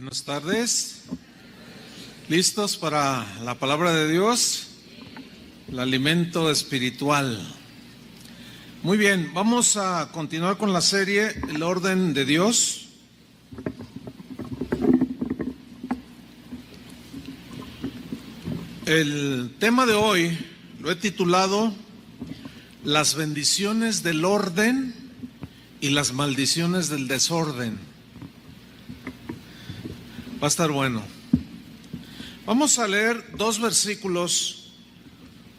Buenas tardes. ¿Listos para la palabra de Dios? El alimento espiritual. Muy bien, vamos a continuar con la serie El orden de Dios. El tema de hoy lo he titulado Las bendiciones del orden y las maldiciones del desorden. Va a estar bueno. Vamos a leer dos versículos.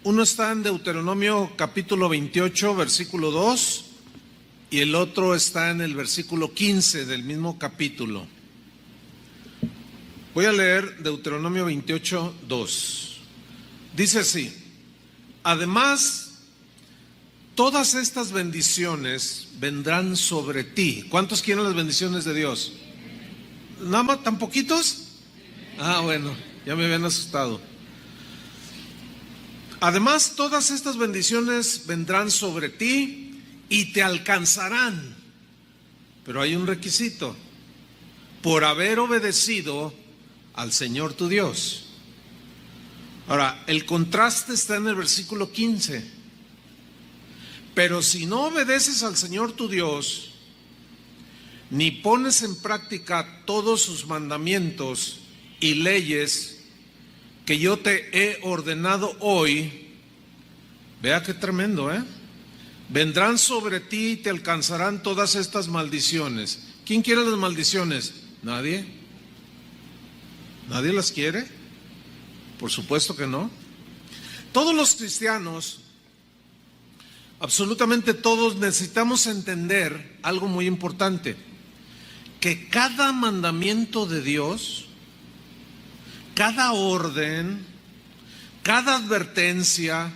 Uno está en Deuteronomio capítulo 28, versículo 2, y el otro está en el versículo 15 del mismo capítulo. Voy a leer Deuteronomio 28, 2. Dice así: además, todas estas bendiciones vendrán sobre ti. ¿Cuántos quieren las bendiciones de Dios? ¿Nada más, tan poquitos? Ah, bueno, ya me habían asustado. Además, todas estas bendiciones vendrán sobre ti y te alcanzarán. Pero hay un requisito: por haber obedecido al Señor tu Dios. Ahora, el contraste está en el versículo 15. Pero si no obedeces al Señor tu Dios, ni pones en práctica todos sus mandamientos y leyes que yo te he ordenado hoy, vea qué tremendo, vendrán sobre ti y te alcanzarán todas estas maldiciones. ¿Quién quiere las maldiciones? ¿Nadie? ¿Nadie las quiere? Por supuesto que no. Todos los cristianos, absolutamente todos, necesitamos entender algo muy importante: que cada mandamiento de Dios, cada orden, cada advertencia,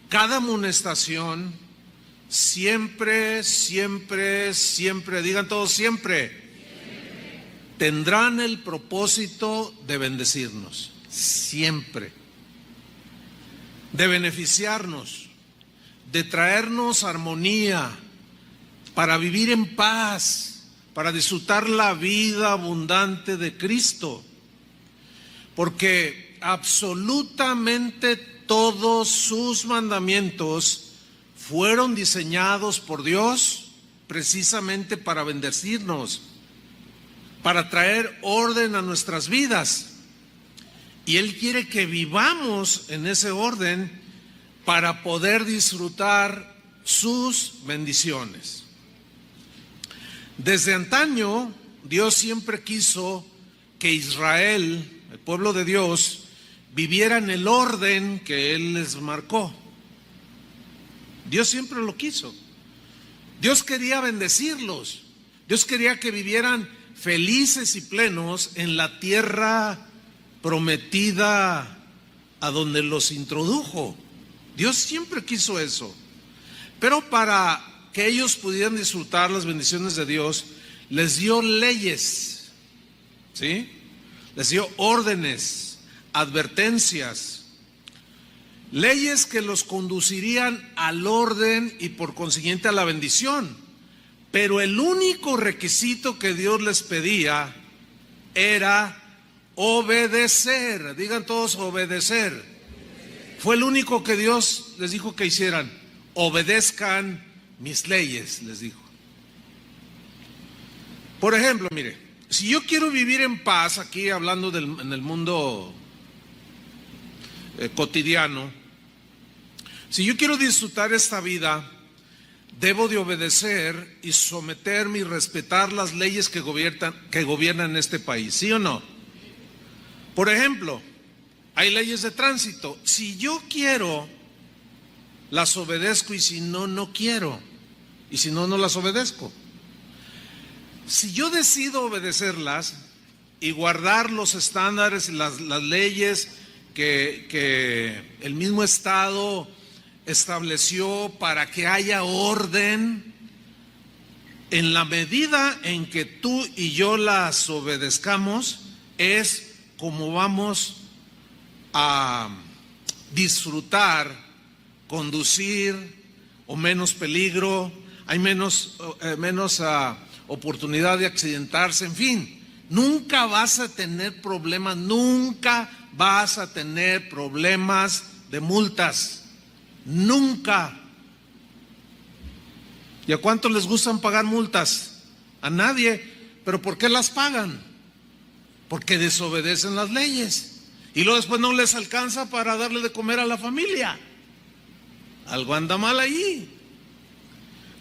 cada amonestación, siempre, digan todos siempre, tendrán el propósito de bendecirnos, siempre, de beneficiarnos, de traernos armonía, para vivir en paz, para disfrutar la vida abundante de Cristo. Porque absolutamente todos sus mandamientos fueron diseñados por Dios precisamente para bendecirnos, para traer orden a nuestras vidas. Y Él quiere que vivamos en ese orden para poder disfrutar sus bendiciones. Desde antaño, Dios siempre quiso que Israel, el pueblo de Dios, viviera en el orden que Él les marcó. Dios siempre lo quiso. Dios quería bendecirlos. Dios quería que vivieran felices y plenos en la tierra prometida a donde los introdujo. Dios siempre quiso eso. Pero para que ellos pudieran disfrutar las bendiciones de Dios, les dio leyes, ¿sí? Les dio órdenes, advertencias, leyes que los conducirían al orden y por consiguiente a la bendición. Pero el único requisito que Dios les pedía era obedecer. Digan todos obedecer. Fue el único que Dios les dijo que hicieran. Obedezcan mis leyes, les dijo. Por ejemplo, mire, si yo quiero vivir en paz, aquí hablando en el mundo cotidiano, si yo quiero disfrutar esta vida, debo de obedecer y someterme y respetar las leyes que gobiernan este país, ¿sí o no? Por ejemplo, hay leyes de tránsito. Si yo quiero, las obedezco, y si no, no quiero. Y si no, no las obedezco. Si yo decido obedecerlas y guardar los estándares y las leyes que el mismo Estado estableció para que haya orden, en la medida en que tú y yo las obedezcamos, es como vamos a disfrutar, conducir, o menos peligro, hay menos oportunidad de accidentarse, en fin, Nunca vas a tener problemas, nunca vas a tener problemas de multas. Nunca. ¿Y a cuántos les gustan pagar multas? A nadie. ¿Pero por qué las pagan? Porque desobedecen las leyes. Y luego después no les alcanza para darle de comer a la familia. Algo anda mal ahí.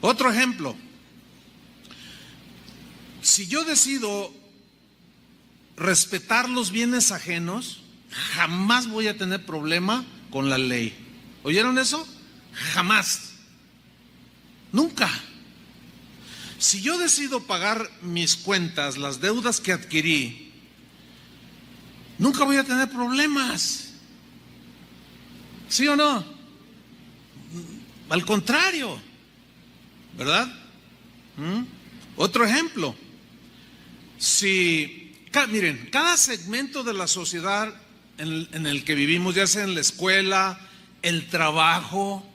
Otro ejemplo. Si yo decido respetar los bienes ajenos, jamás voy a tener problema con la ley. ¿Oyeron eso? Jamás. Nunca. Si yo decido pagar mis cuentas, las deudas que adquirí, nunca voy a tener problemas. ¿Sí o no? Al contrario, ¿verdad? Otro ejemplo. Miren, cada segmento de la sociedad en el que vivimos, ya sea en la escuela, el trabajo,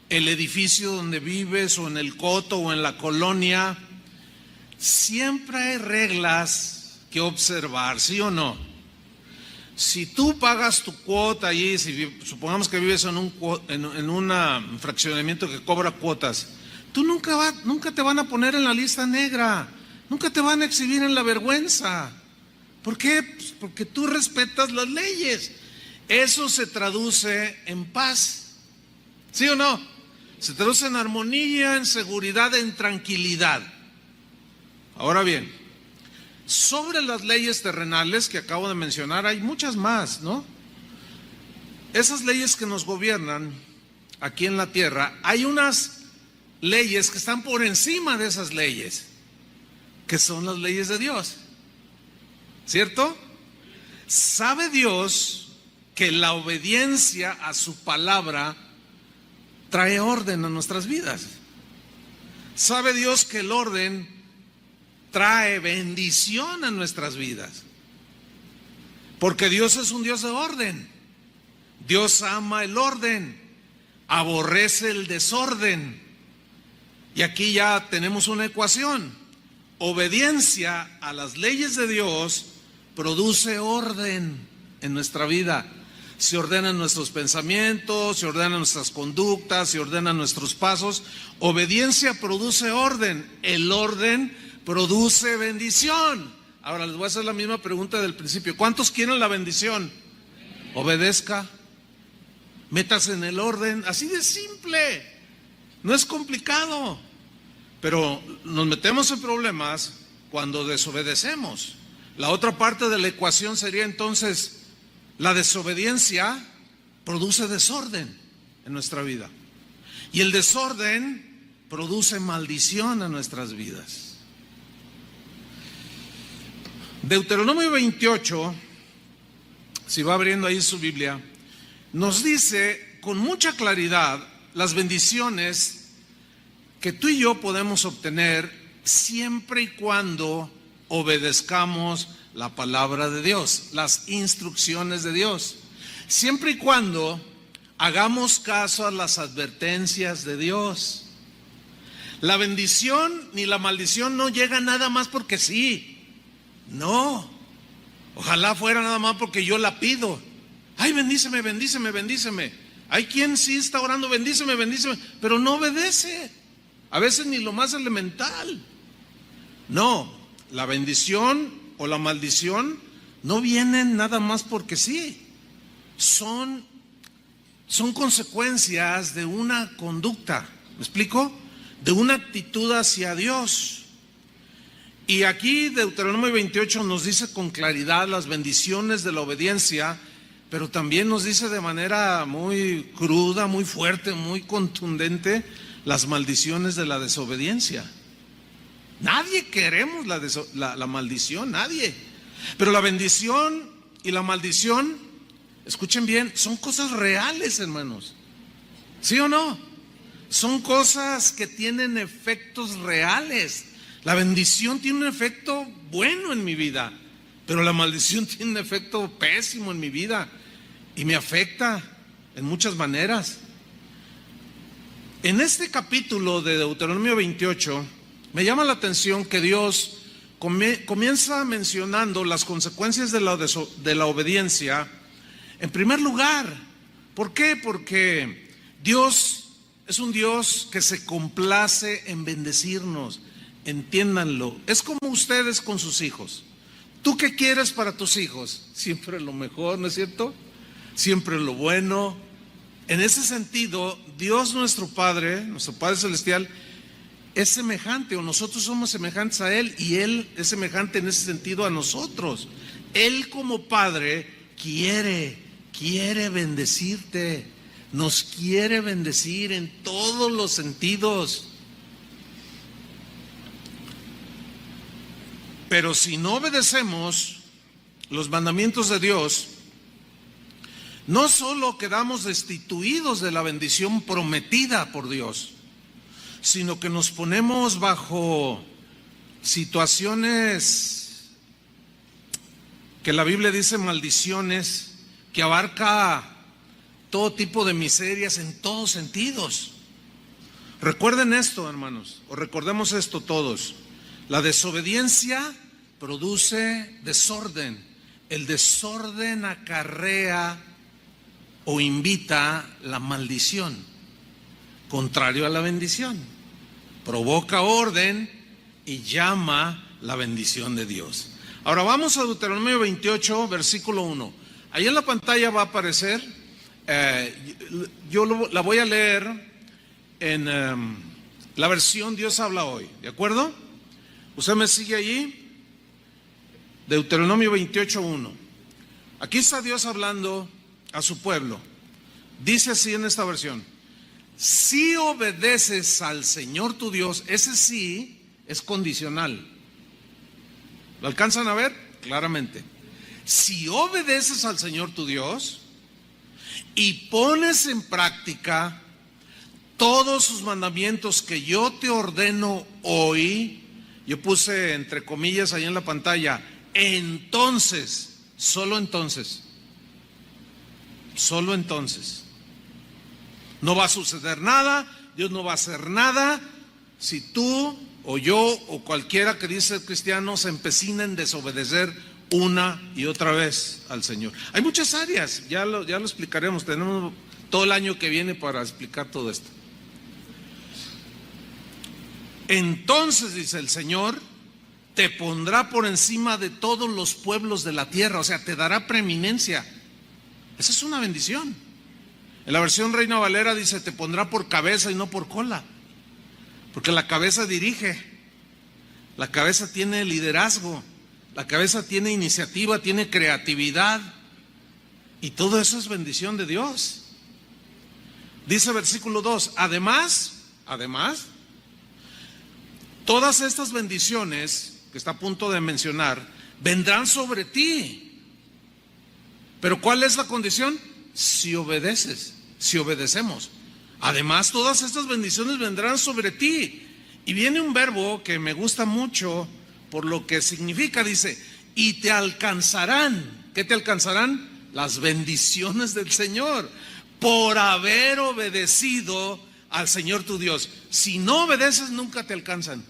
el edificio donde vives, o en el coto, o en la colonia, siempre hay reglas que observar, ¿sí o no? Si tú pagas tu cuota allí, supongamos que vives en un fraccionamiento que cobra cuotas, tú nunca te van a poner en la lista negra, nunca te van a exhibir en la vergüenza. ¿Por qué? Pues porque tú respetas las leyes. Eso se traduce en paz, ¿sí o no? Se traduce en armonía, en seguridad, en tranquilidad. Ahora bien, sobre las leyes terrenales que acabo de mencionar, hay muchas más, ¿no? Esas leyes que nos gobiernan aquí en la tierra, hay unas leyes que están por encima de esas leyes, que son las leyes de Dios, ¿cierto? ¿Sabe Dios que la obediencia a su palabra trae orden a nuestras vidas? ¿Sabe Dios que el orden trae bendición a nuestras vidas? Porque Dios es un Dios de orden. Dios ama el orden, aborrece el desorden. Y aquí ya tenemos una ecuación. Obediencia a las leyes de Dios produce orden en nuestra vida. Se ordenan nuestros pensamientos, se ordenan nuestras conductas, se ordenan nuestros pasos. Obediencia produce orden. El orden produce bendición. Ahora les voy a hacer la misma pregunta del principio. ¿Cuántos quieren la bendición? Obedezca. Métase en el orden. Así de simple. No es complicado. Pero nos metemos en problemas cuando desobedecemos. La otra parte de la ecuación sería entonces: la desobediencia produce desorden en nuestra vida. Y el desorden produce maldición a nuestras vidas. Deuteronomio 28, si va abriendo ahí su Biblia, nos dice con mucha claridad las bendiciones que tú y yo podemos obtener siempre y cuando obedezcamos la palabra de Dios, las instrucciones de Dios, siempre y cuando hagamos caso a las advertencias de Dios. La bendición ni la maldición no llega nada más porque sí. No, ojalá fuera nada más porque yo la pido. Ay, bendíceme, bendíceme, bendíceme. Hay quien sí está orando, bendíceme, bendíceme, pero no obedece. A veces ni lo más elemental. No, la bendición o la maldición no vienen nada más porque sí. Son consecuencias de una conducta, ¿me explico? De una actitud hacia Dios. Y aquí Deuteronomio 28 nos dice con claridad las bendiciones de la obediencia, pero también nos dice de manera muy cruda, muy fuerte, muy contundente, las maldiciones de la desobediencia. Nadie queremos la maldición, nadie. Pero la bendición y la maldición, escuchen bien, son cosas reales, hermanos. ¿Sí o no? Son cosas que tienen efectos reales. La bendición tiene un efecto bueno en mi vida, pero la maldición tiene un efecto pésimo en mi vida y me afecta en muchas maneras. En este capítulo de Deuteronomio 28 me llama la atención que Dios comienza mencionando las consecuencias de la obediencia. En primer lugar, ¿por qué? Porque Dios es un Dios que se complace en bendecirnos. Entiéndanlo. Es como ustedes con sus hijos. ¿Tú qué quieres para tus hijos? Siempre lo mejor, ¿no es cierto? Siempre lo bueno. En ese sentido, Dios nuestro Padre Celestial, es semejante, o nosotros somos semejantes a Él, y Él es semejante en ese sentido a nosotros. Él como Padre quiere bendecirte, nos quiere bendecir en todos los sentidos. Pero si no obedecemos los mandamientos de Dios, no solo quedamos destituidos de la bendición prometida por Dios, sino que nos ponemos bajo situaciones que la Biblia dice maldiciones, que abarca todo tipo de miserias en todos sentidos. Recuerden esto, hermanos, o recordemos esto todos. La desobediencia produce desorden. El desorden acarrea o invita la maldición, contrario a la bendición. Provoca orden y llama la bendición de Dios. Ahora vamos a Deuteronomio 28, versículo 1. Ahí en la pantalla va a aparecer, la voy a leer en la versión Dios habla hoy, ¿de acuerdo? ¿Usted me sigue allí? Deuteronomio 28, 1. Aquí está Dios hablando a su pueblo. Dice así en esta versión: si obedeces al Señor tu Dios, ese sí es condicional. ¿Lo alcanzan a ver? Claramente. Si obedeces al Señor tu Dios y pones en práctica todos sus mandamientos que yo te ordeno hoy, yo puse entre comillas ahí en la pantalla, entonces, solo entonces, no va a suceder nada, Dios no va a hacer nada si tú o yo o cualquiera que dice cristiano se empecina en desobedecer una y otra vez al Señor. Hay muchas áreas, ya lo explicaremos, tenemos todo el año que viene para explicar todo esto. Entonces, dice el Señor, te pondrá por encima de todos los pueblos de la tierra, o sea, te dará preeminencia. Esa es una bendición. En la versión Reina Valera dice, te pondrá por cabeza y no por cola, porque la cabeza dirige, la cabeza tiene liderazgo, la cabeza tiene iniciativa, tiene creatividad, y todo eso es bendición de Dios. Dice versículo 2, además, todas estas bendiciones que está a punto de mencionar vendrán sobre ti. Pero ¿cuál es la condición? Si obedeces, si obedecemos. Además, todas estas bendiciones vendrán sobre ti. Y viene un verbo que me gusta mucho por lo que significa, dice, y te alcanzarán. ¿Qué te alcanzarán? Las bendiciones del Señor, por haber obedecido al Señor tu Dios. Si no obedeces, nunca te alcanzan.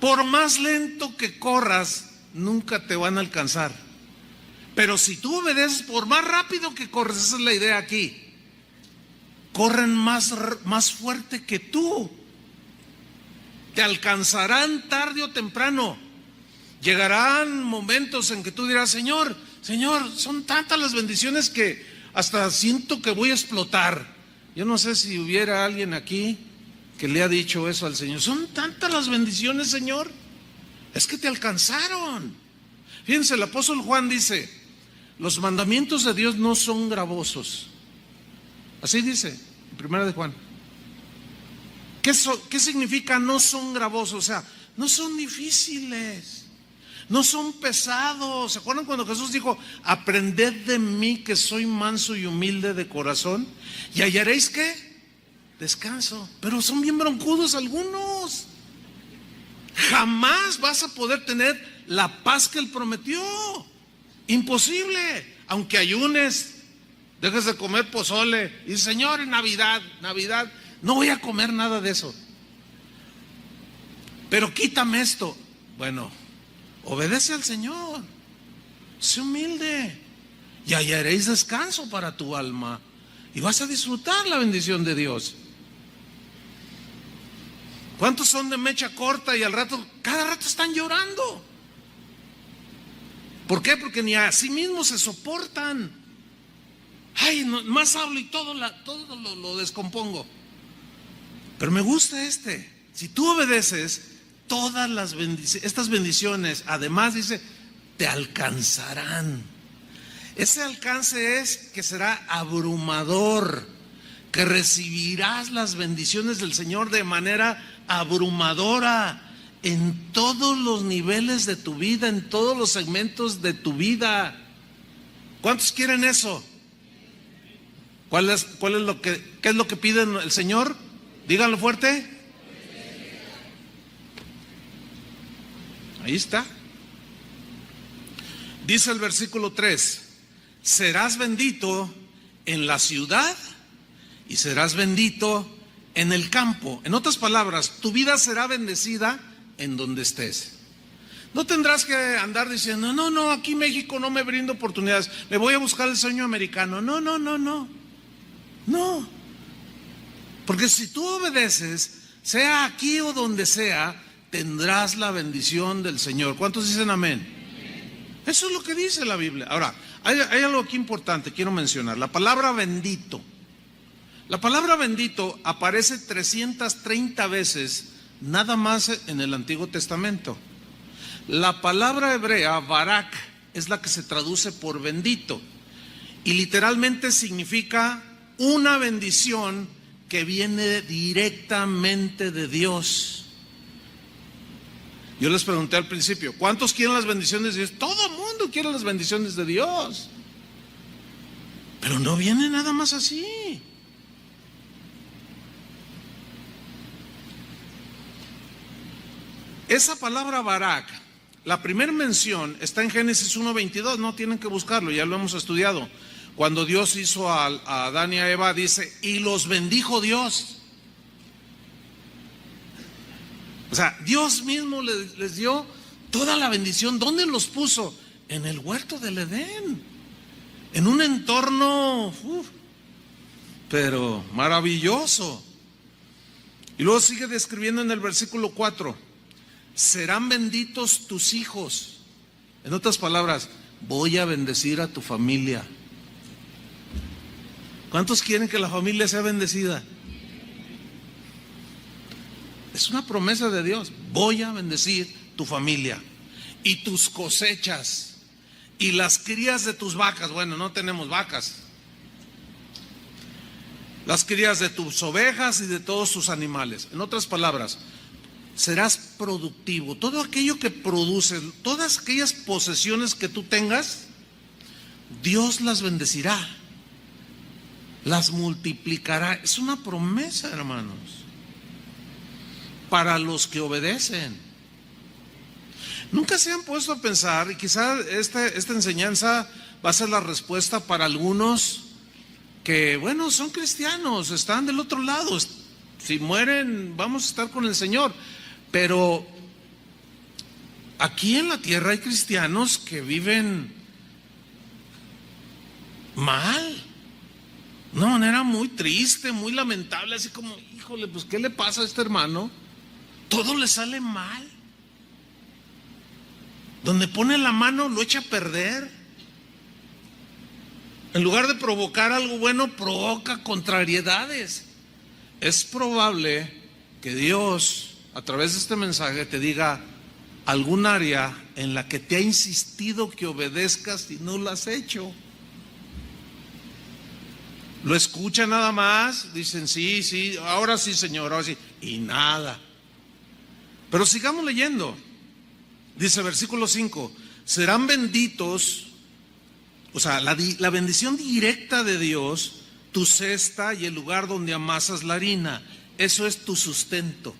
Por más lento que corras, nunca te van a alcanzar. Pero si tú obedeces, por más rápido que corres, esa es la idea aquí, corren más fuerte que tú. Te alcanzarán tarde o temprano. Llegarán momentos en que tú dirás, Señor, son tantas las bendiciones que hasta siento que voy a explotar. Yo no sé si hubiera alguien aquí que le ha dicho eso al Señor. Son tantas las bendiciones, Señor, es que te alcanzaron. Fíjense, el apóstol Juan dice, los mandamientos de Dios no son gravosos. Así dice, en primera de Juan. ¿Qué significa no son gravosos? O sea, no son difíciles, no son pesados. ¿Se acuerdan cuando Jesús dijo, aprended de mí que soy manso y humilde de corazón y hallaréis ¿qué? Descanso. Pero son bien broncudos algunos. Jamás vas a poder tener la paz que Él prometió. Imposible. Aunque ayunes, dejes de comer pozole y Señor, en Navidad, no voy a comer nada de eso. Pero quítame esto. Bueno, obedece al Señor, sé humilde y hallaréis descanso para tu alma y vas a disfrutar la bendición de Dios. ¿Cuántos son de mecha corta y cada rato están llorando? ¿Por qué? Porque ni a sí mismos se soportan. Ay, no, más hablo y todo lo descompongo. Pero me gusta si tú obedeces, todas estas bendiciones, además dice, te alcanzarán. Ese alcance es que será abrumador, que recibirás las bendiciones del Señor de manera abrumadora en todos los niveles de tu vida, en todos los segmentos de tu vida. ¿Cuántos quieren eso? ¿Qué es lo que pide el Señor? Díganlo fuerte. Ahí está. Dice el versículo 3: serás bendito en la ciudad y serás bendito en el campo. En otras palabras, tu vida será bendecida en donde estés. No tendrás que andar diciendo, no, aquí México no me brinda oportunidades, me voy a buscar el sueño americano. No. Porque si tú obedeces, sea aquí o donde sea, tendrás la bendición del Señor. ¿Cuántos dicen amén? Eso es lo que dice la Biblia. Ahora, hay algo aquí importante, quiero mencionar. La palabra bendito. La palabra bendito aparece 330 veces nada más en el Antiguo Testamento. La palabra hebrea, barak, es la que se traduce por bendito. Y literalmente significa una bendición que viene directamente de Dios. Yo les pregunté al principio, ¿cuántos quieren las bendiciones de Dios? Todo el mundo quiere las bendiciones de Dios. Pero no viene nada más así. Esa palabra barak, la primera mención está en Génesis 1:22, no tienen que buscarlo, ya lo hemos estudiado. Cuando Dios hizo a Adán y a Eva, dice, y los bendijo Dios. O sea, Dios mismo les dio toda la bendición. ¿Dónde los puso? En el huerto del Edén, en un entorno pero maravilloso. Y luego sigue describiendo en el versículo 4: serán benditos tus hijos. En otras palabras, voy a bendecir a tu familia. ¿Cuántos quieren que la familia sea bendecida? Es una promesa de Dios. Voy a bendecir tu familia y tus cosechas y las crías de tus vacas. Bueno, no tenemos vacas. Las crías de tus ovejas y de todos tus animales. En otras palabras, serás productivo. Todo aquello que produces, todas aquellas posesiones que tú tengas, Dios las bendecirá, las multiplicará. Es una promesa, hermanos, para los que obedecen. Nunca se han puesto a pensar, y quizá esta enseñanza va a ser la respuesta para algunos que, bueno, son cristianos, están del otro lado, si mueren vamos a estar con el Señor, pero aquí en la tierra hay cristianos que viven mal, de una manera muy triste, muy lamentable, así como, híjole, pues ¿qué le pasa a este hermano? Todo le sale mal. Donde pone la mano lo echa a perder. En lugar de provocar algo bueno, provoca contrariedades. Es probable que Dios, a través de este mensaje, te diga algún área en la que te ha insistido que obedezcas y no lo has hecho. Lo escuchan nada más, dicen sí, ahora sí, Señor, ahora sí, y nada. Pero sigamos leyendo. Dice versículo 5: serán benditos, o sea, la bendición directa de Dios, tu cesta y el lugar donde amasas la harina. Eso es tu sustento.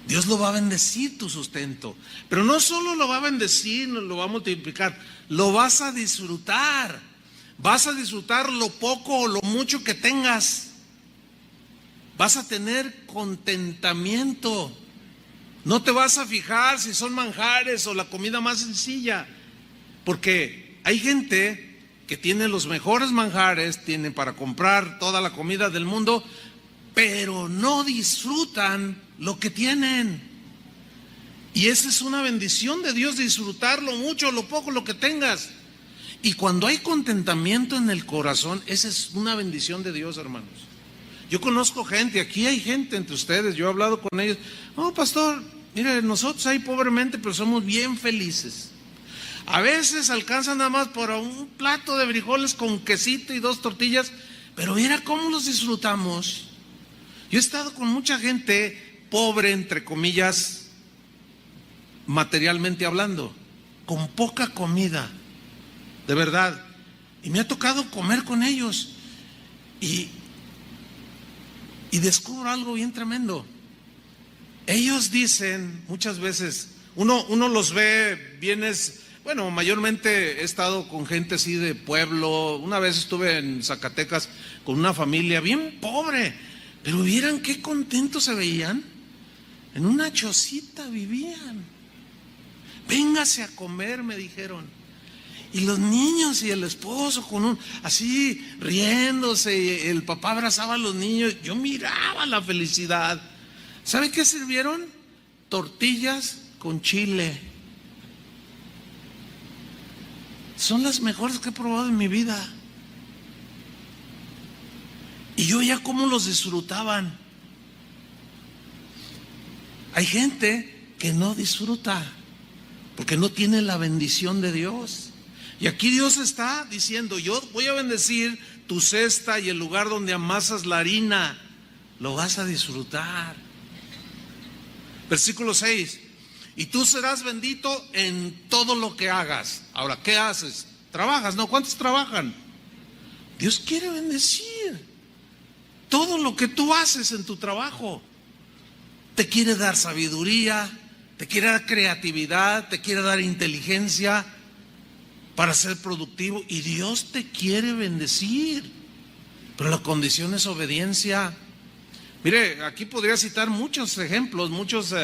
Dios lo va a bendecir, tu sustento. Pero no solo lo va a bendecir, lo va a multiplicar, lo vas a disfrutar. Vas a disfrutar lo poco o lo mucho que tengas. Vas a tener contentamiento. No te vas a fijar si son manjares o la comida más sencilla, porque hay gente que tiene los mejores manjares, tiene para comprar toda la comida del mundo, pero no disfrutan lo que tienen. Y esa es una bendición de Dios, disfrutarlo mucho, lo poco, lo que tengas. Y cuando hay contentamiento en el corazón, esa es una bendición de Dios, hermanos. Yo conozco gente, aquí hay gente entre ustedes, yo he hablado con ellos. No, pastor, mire, nosotros ahí pobremente, pero somos bien felices. A veces alcanzan nada más por un plato de frijoles con quesito y 2 tortillas, pero mira cómo los disfrutamos. Yo he estado con mucha gente pobre, entre comillas, materialmente hablando, con poca comida, de verdad. Y me ha tocado comer con ellos y descubro algo bien tremendo. Ellos dicen muchas veces, uno los ve, bueno, mayormente he estado con gente así de pueblo. Una vez estuve en Zacatecas con una familia bien pobre, pero vieran qué contentos se veían. En una chocita vivían. Véngase a comer, me dijeron. Y los niños y el esposo así riéndose, y el papá abrazaba a los niños. Yo miraba la felicidad. ¿Sabe qué sirvieron? Tortillas con chile. Son las mejores que he probado en mi vida. Y yo ya cómo los disfrutaban. Hay gente que no disfruta porque no tiene la bendición de Dios. Y aquí Dios está diciendo, yo voy a bendecir tu cesta y el lugar donde amasas la harina, lo vas a disfrutar. Versículo 6, y tú serás bendito en todo lo que hagas. Ahora, ¿qué haces? Trabajas, ¿no? ¿Cuántos trabajan? Dios quiere bendecir todo lo que tú haces en tu trabajo. Te quiere dar sabiduría, te quiere dar creatividad, te quiere dar inteligencia para ser productivo, y Dios te quiere bendecir, pero la condición es obediencia. Mire, aquí podría citar muchos ejemplos, muchos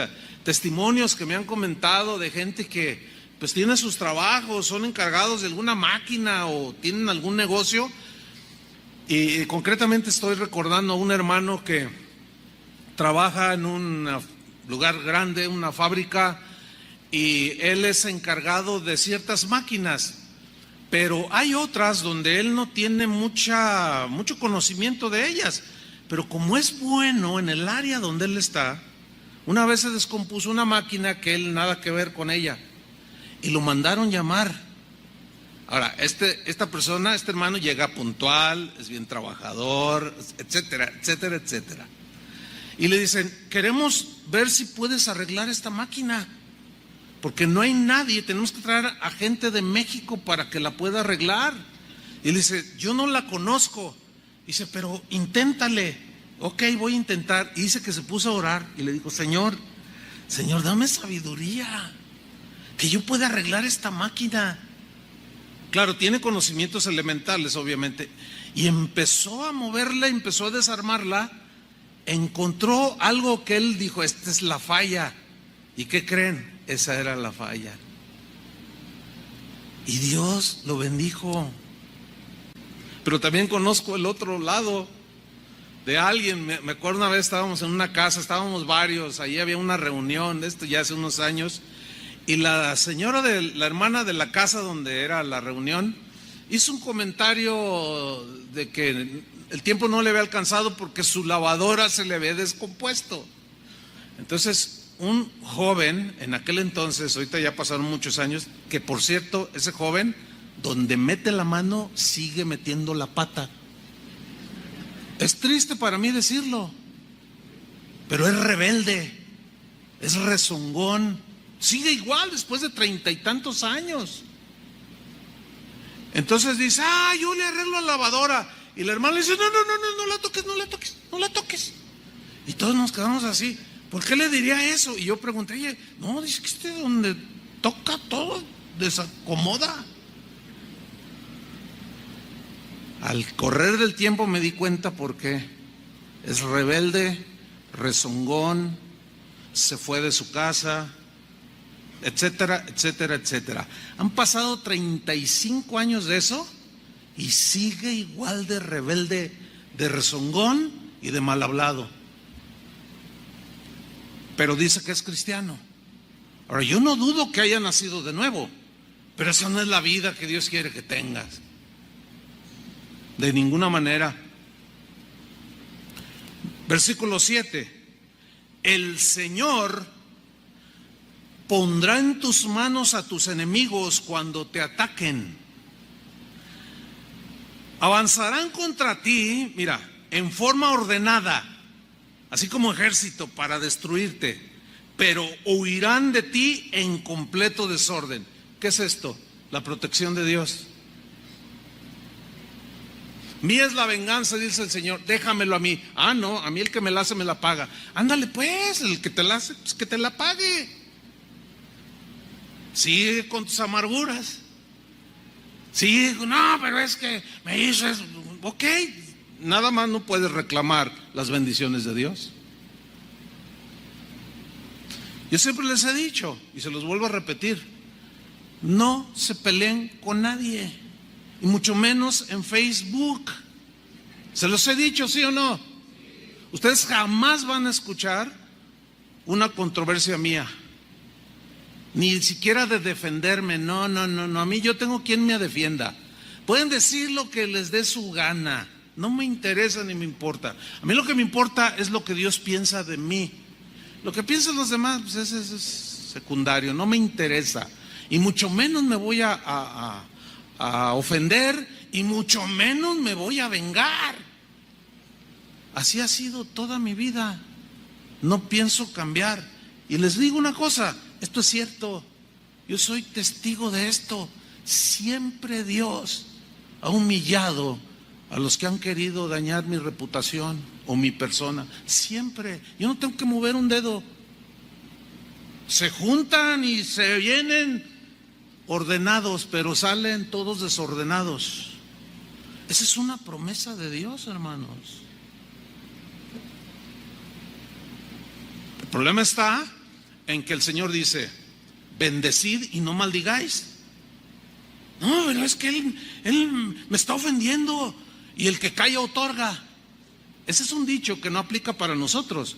testimonios que me han comentado de gente que pues tiene sus trabajos, son encargados de alguna máquina o tienen algún negocio, y concretamente estoy recordando a un hermano que trabaja en un lugar grande, una fábrica, y él es encargado de ciertas máquinas, pero hay otras donde él no tiene mucho conocimiento de ellas, pero como es bueno en el área donde él está, una vez se descompuso una máquina que él nada que ver con ella, y lo mandaron llamar. Ahora, esta persona, este hermano llega puntual, es bien trabajador, etcétera, etcétera, etcétera. Y le dicen, queremos ver si puedes arreglar esta máquina, porque no hay nadie, tenemos que traer a gente de México para que la pueda arreglar. Y él dice, yo no la conozco. Dice, pero inténtale. Ok, voy a intentar. Y dice que se puso a orar y le dijo, Señor, dame sabiduría, que yo pueda arreglar esta máquina. Claro, tiene conocimientos elementales, obviamente. Y empezó a moverla, empezó a desarmarla. Encontró algo que él dijo, esta es la falla. ¿Y qué creen? Esa era la falla. Y Dios lo bendijo. Pero también conozco el otro lado de alguien. Me acuerdo una vez estábamos en una casa, estábamos varios, ahí había una reunión, de esto ya hace unos años, y la señora la hermana de la casa donde era la reunión hizo un comentario de que el tiempo no le había alcanzado porque su lavadora se le había descompuesto. Entonces un joven en aquel entonces, ahorita ya pasaron muchos años, que por cierto, ese joven, donde mete la mano, sigue metiendo la pata. Es triste para mí decirlo, pero es rebelde, es rezongón, sigue igual después de 30 y tantos años. Entonces dice, yo le arreglo la lavadora. Y la hermana le dice, no la toques. Y todos nos quedamos así. ¿Por qué le diría eso? Y yo pregunté, no, dice que usted donde toca todo desacomoda. Al correr del tiempo me di cuenta por qué. Es rebelde, rezongón, se fue de su casa, etcétera, etcétera, etcétera. Han pasado 35 años de eso y sigue igual de rebelde, de rezongón y de mal hablado. Pero dice que es cristiano. Ahora, yo no dudo que haya nacido de nuevo, pero esa no es la vida que Dios quiere que tengas. De ninguna manera. Versículo 7. El Señor pondrá en tus manos a tus enemigos cuando te ataquen. Avanzarán contra ti, mira, en forma ordenada, así como ejército para destruirte, pero huirán de ti en completo desorden. ¿Qué es esto? La protección de Dios. Mía es la venganza, dice el Señor, déjamelo a mí. Ah, no, a mí el que me la hace me la paga. Ándale pues, el que te la hace, pues que te la pague. Sigue con tus amarguras. Sigue, no, pero es que me hizo eso. Ok, nada más no puedes reclamar las bendiciones de Dios. Yo siempre les he dicho, y se los vuelvo a repetir, no se peleen con nadie, y mucho menos en Facebook. Se los he dicho, ¿sí o no? Ustedes jamás van a escuchar una controversia mía, ni siquiera de defenderme. No, a mí yo tengo quien me defienda. Pueden decir lo que les dé su gana, no me interesa ni me importa. A mí lo que me importa es lo que Dios piensa de mí. Lo que piensan los demás, pues es secundario, no me interesa. Y mucho menos me voy a ofender, y mucho menos me voy a vengar. Así ha sido toda mi vida. No pienso cambiar. Y les digo una cosa, esto es cierto. Yo soy testigo de esto. Siempre Dios ha humillado a los que han querido dañar mi reputación o mi persona. Siempre. Yo no tengo que mover un dedo. Se juntan y se vienen ordenados, pero salen todos desordenados. Esa es una promesa de Dios, hermanos. El problema está en que el Señor dice: bendecid y no maldigáis. No, pero es que él me está ofendiendo, y el que calla otorga. Ese es un dicho que no aplica para nosotros,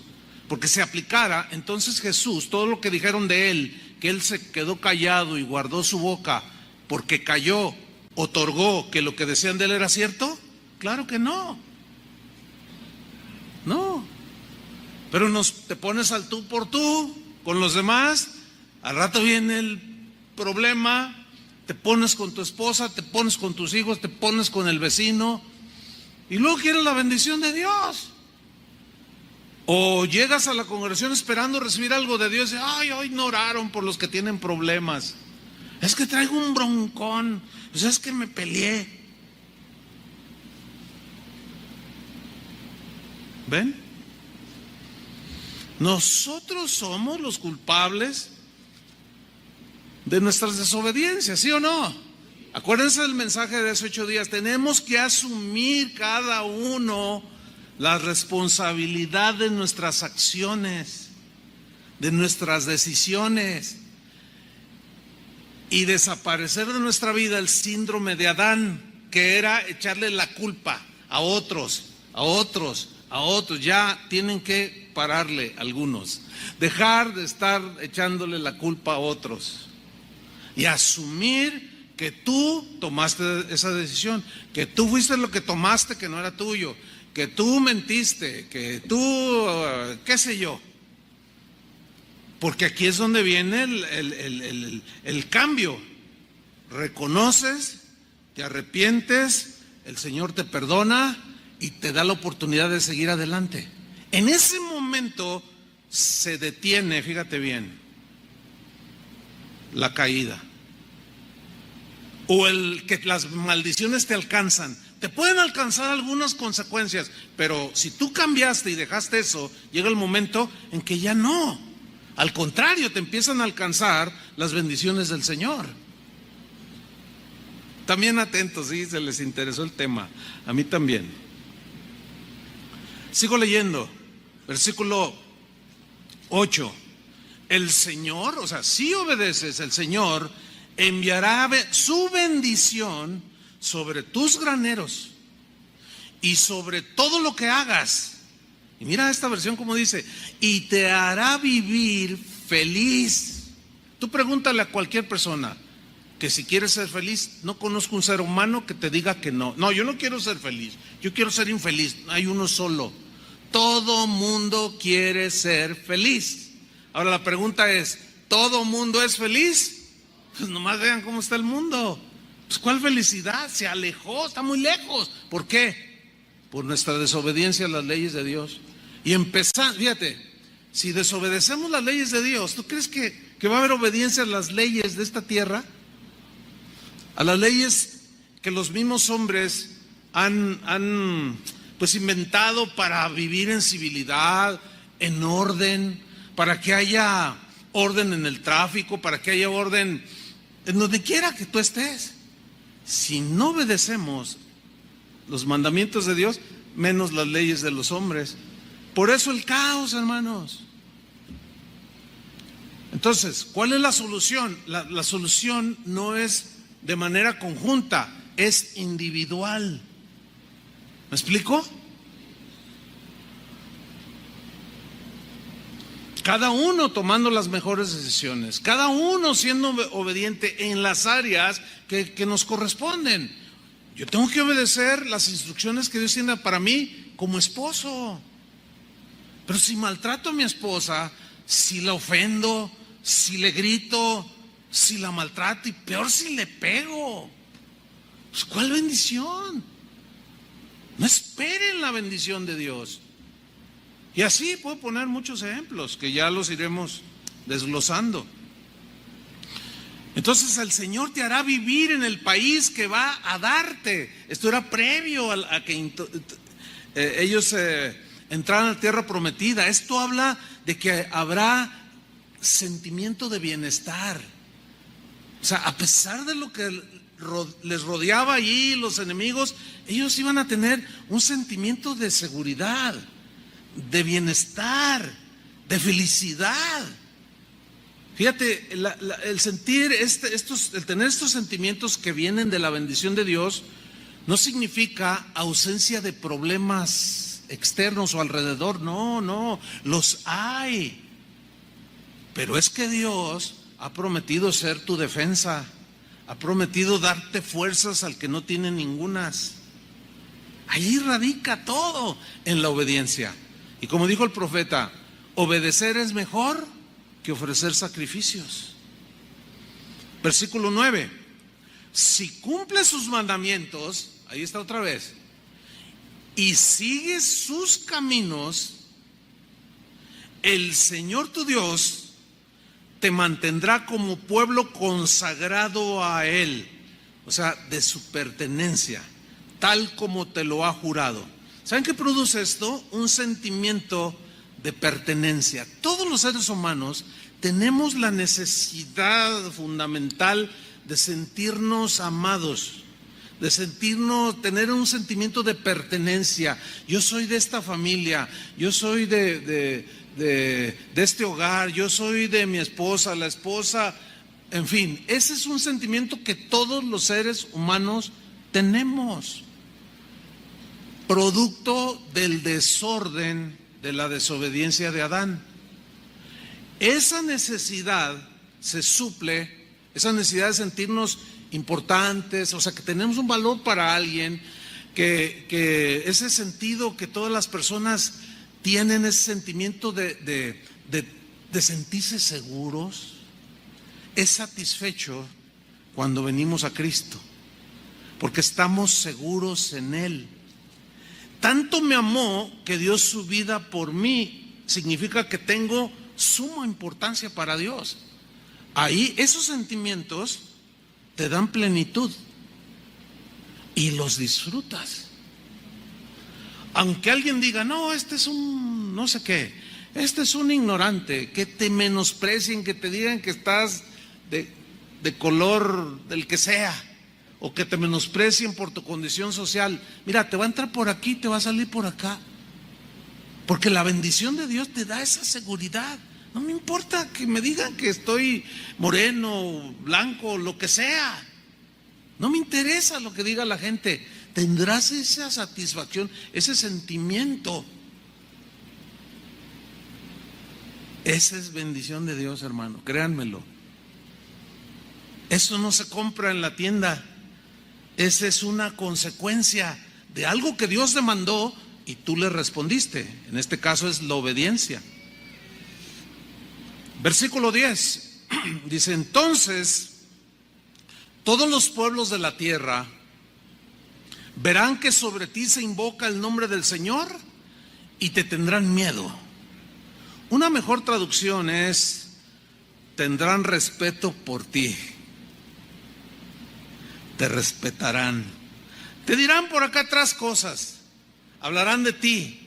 porque si aplicara, entonces Jesús, todo lo que dijeron de él, que él se quedó callado y guardó su boca porque cayó, otorgó, que lo que decían de él era cierto. Claro que no. No. Pero te pones al tú por tú con los demás, al rato viene el problema, te pones con tu esposa, te pones con tus hijos, te pones con el vecino, y luego quieres la bendición de Dios. O llegas a la congregación esperando recibir algo de Dios y ay, hoy no oraron por los que tienen problemas. Es que traigo un broncón, pues es que me peleé. ¿Ven? Nosotros somos los culpables de nuestras desobediencias, ¿sí o no? Acuérdense del mensaje de hace 8 días. Tenemos que asumir cada uno la responsabilidad de nuestras acciones, de nuestras decisiones, y desaparecer de nuestra vida el síndrome de Adán, que era echarle la culpa a otros. Ya tienen que pararle algunos, dejar de estar echándole la culpa a otros y asumir que tú tomaste esa decisión, que tú fuiste lo que tomaste que no era tuyo, que tú mentiste, que tú, qué sé yo. Porque aquí es donde viene el cambio. Reconoces, te arrepientes, el Señor te perdona y te da la oportunidad de seguir adelante. En ese momento se detiene, fíjate bien, la caída. O el que las maldiciones te alcanzan. Te pueden alcanzar algunas consecuencias, pero si tú cambiaste y dejaste eso, llega el momento en que ya no. Al contrario, te empiezan a alcanzar las bendiciones del Señor. También atentos, sí, se les interesó el tema. A mí también. Sigo leyendo. Versículo 8. el Señor, o sea, si obedeces, el Señor enviará su bendición sobre tus graneros y sobre todo lo que hagas. Y mira esta versión como dice, y te hará vivir feliz. Tú pregúntale a cualquier persona que si quieres ser feliz. No conozco un ser humano que te diga que no. No, yo no quiero ser feliz, yo quiero ser infeliz. Hay uno solo. Todo mundo quiere ser feliz. Ahora la pregunta es, ¿todo mundo es feliz? Pues nomás vean cómo está el mundo. Pues ¿cuál felicidad? Se alejó, está muy lejos. ¿Por qué? Por nuestra desobediencia a las leyes de Dios. Y empezar, fíjate, si desobedecemos las leyes de Dios, ¿tú crees que va a haber obediencia a las leyes de esta tierra? A las leyes que los mismos hombres han pues inventado para vivir en civilidad, en orden, para que haya orden en el tráfico, para que haya orden en donde quiera que tú estés. Si no obedecemos los mandamientos de Dios, menos las leyes de los hombres. Por eso el caos, hermanos. Entonces, ¿cuál es la solución? La solución no es de manera conjunta, es individual. ¿Me explico? Cada uno tomando las mejores decisiones, cada uno siendo obediente en las áreas que nos corresponden. Yo tengo que obedecer las instrucciones que Dios tiene para mí como esposo. Pero si maltrato a mi esposa, si la ofendo, si le grito, si la maltrato y peor si le pego, pues ¿cuál bendición? No esperen la bendición de Dios. Y así puedo poner muchos ejemplos que ya los iremos desglosando. Entonces el Señor te hará vivir en el país que va a darte. Esto era previo a que ellos entraran a la tierra prometida. Esto habla de que habrá sentimiento de bienestar. O sea, a pesar de lo que les rodeaba allí, los enemigos, ellos iban a tener un sentimiento de seguridad, de bienestar, de felicidad. Fíjate, el sentir el tener estos sentimientos que vienen de la bendición de Dios no significa ausencia de problemas externos o alrededor. No, los hay. Pero es que Dios ha prometido ser tu defensa, ha prometido darte fuerzas al que no tiene ningunas. Ahí radica todo en la obediencia. Y como dijo el profeta, obedecer es mejor que ofrecer sacrificios. Versículo 9. Si cumples sus mandamientos, ahí está otra vez, y sigues sus caminos, el Señor tu Dios te mantendrá como pueblo consagrado a Él, o sea, de su pertenencia, tal como te lo ha jurado. ¿Saben qué produce esto? Un sentimiento de pertenencia. Todos los seres humanos tenemos la necesidad fundamental de sentirnos amados, de tener un sentimiento de pertenencia. Yo soy de esta familia, yo soy de este hogar, yo soy de mi esposa, la esposa, en fin, ese es un sentimiento que todos los seres humanos tenemos, producto del desorden, de la desobediencia de Adán. Esa necesidad se suple, esa necesidad de sentirnos importantes, o sea, que tenemos un valor para alguien, que ese sentido que todas las personas tienen, ese sentimiento de sentirse seguros, es satisfecho cuando venimos a Cristo, porque estamos seguros en Él. Tanto me amó que dio su vida por mí, significa que tengo suma importancia para Dios. Ahí esos sentimientos te dan plenitud y los disfrutas. Aunque alguien diga, no, este es un no sé qué, este es un ignorante, que te menosprecien, que te digan que estás de color del que sea, o que te menosprecien por tu condición social. Mira, te va a entrar por aquí, te va a salir por acá, porque la bendición de Dios te da esa seguridad. No me importa que me digan que estoy moreno, blanco, lo que sea. No me interesa lo que diga la gente. Tendrás esa satisfacción, ese sentimiento. Esa es bendición de Dios, hermano, créanmelo. Eso no se compra en la tienda. Esa es una consecuencia de algo que Dios demandó y tú le respondiste. En este caso es la obediencia. Versículo 10 dice: entonces todos los pueblos de la tierra verán que sobre ti se invoca el nombre del Señor y te tendrán miedo. Una mejor traducción es: tendrán respeto por ti. Te respetarán. Te dirán por acá atrás cosas, hablarán de ti,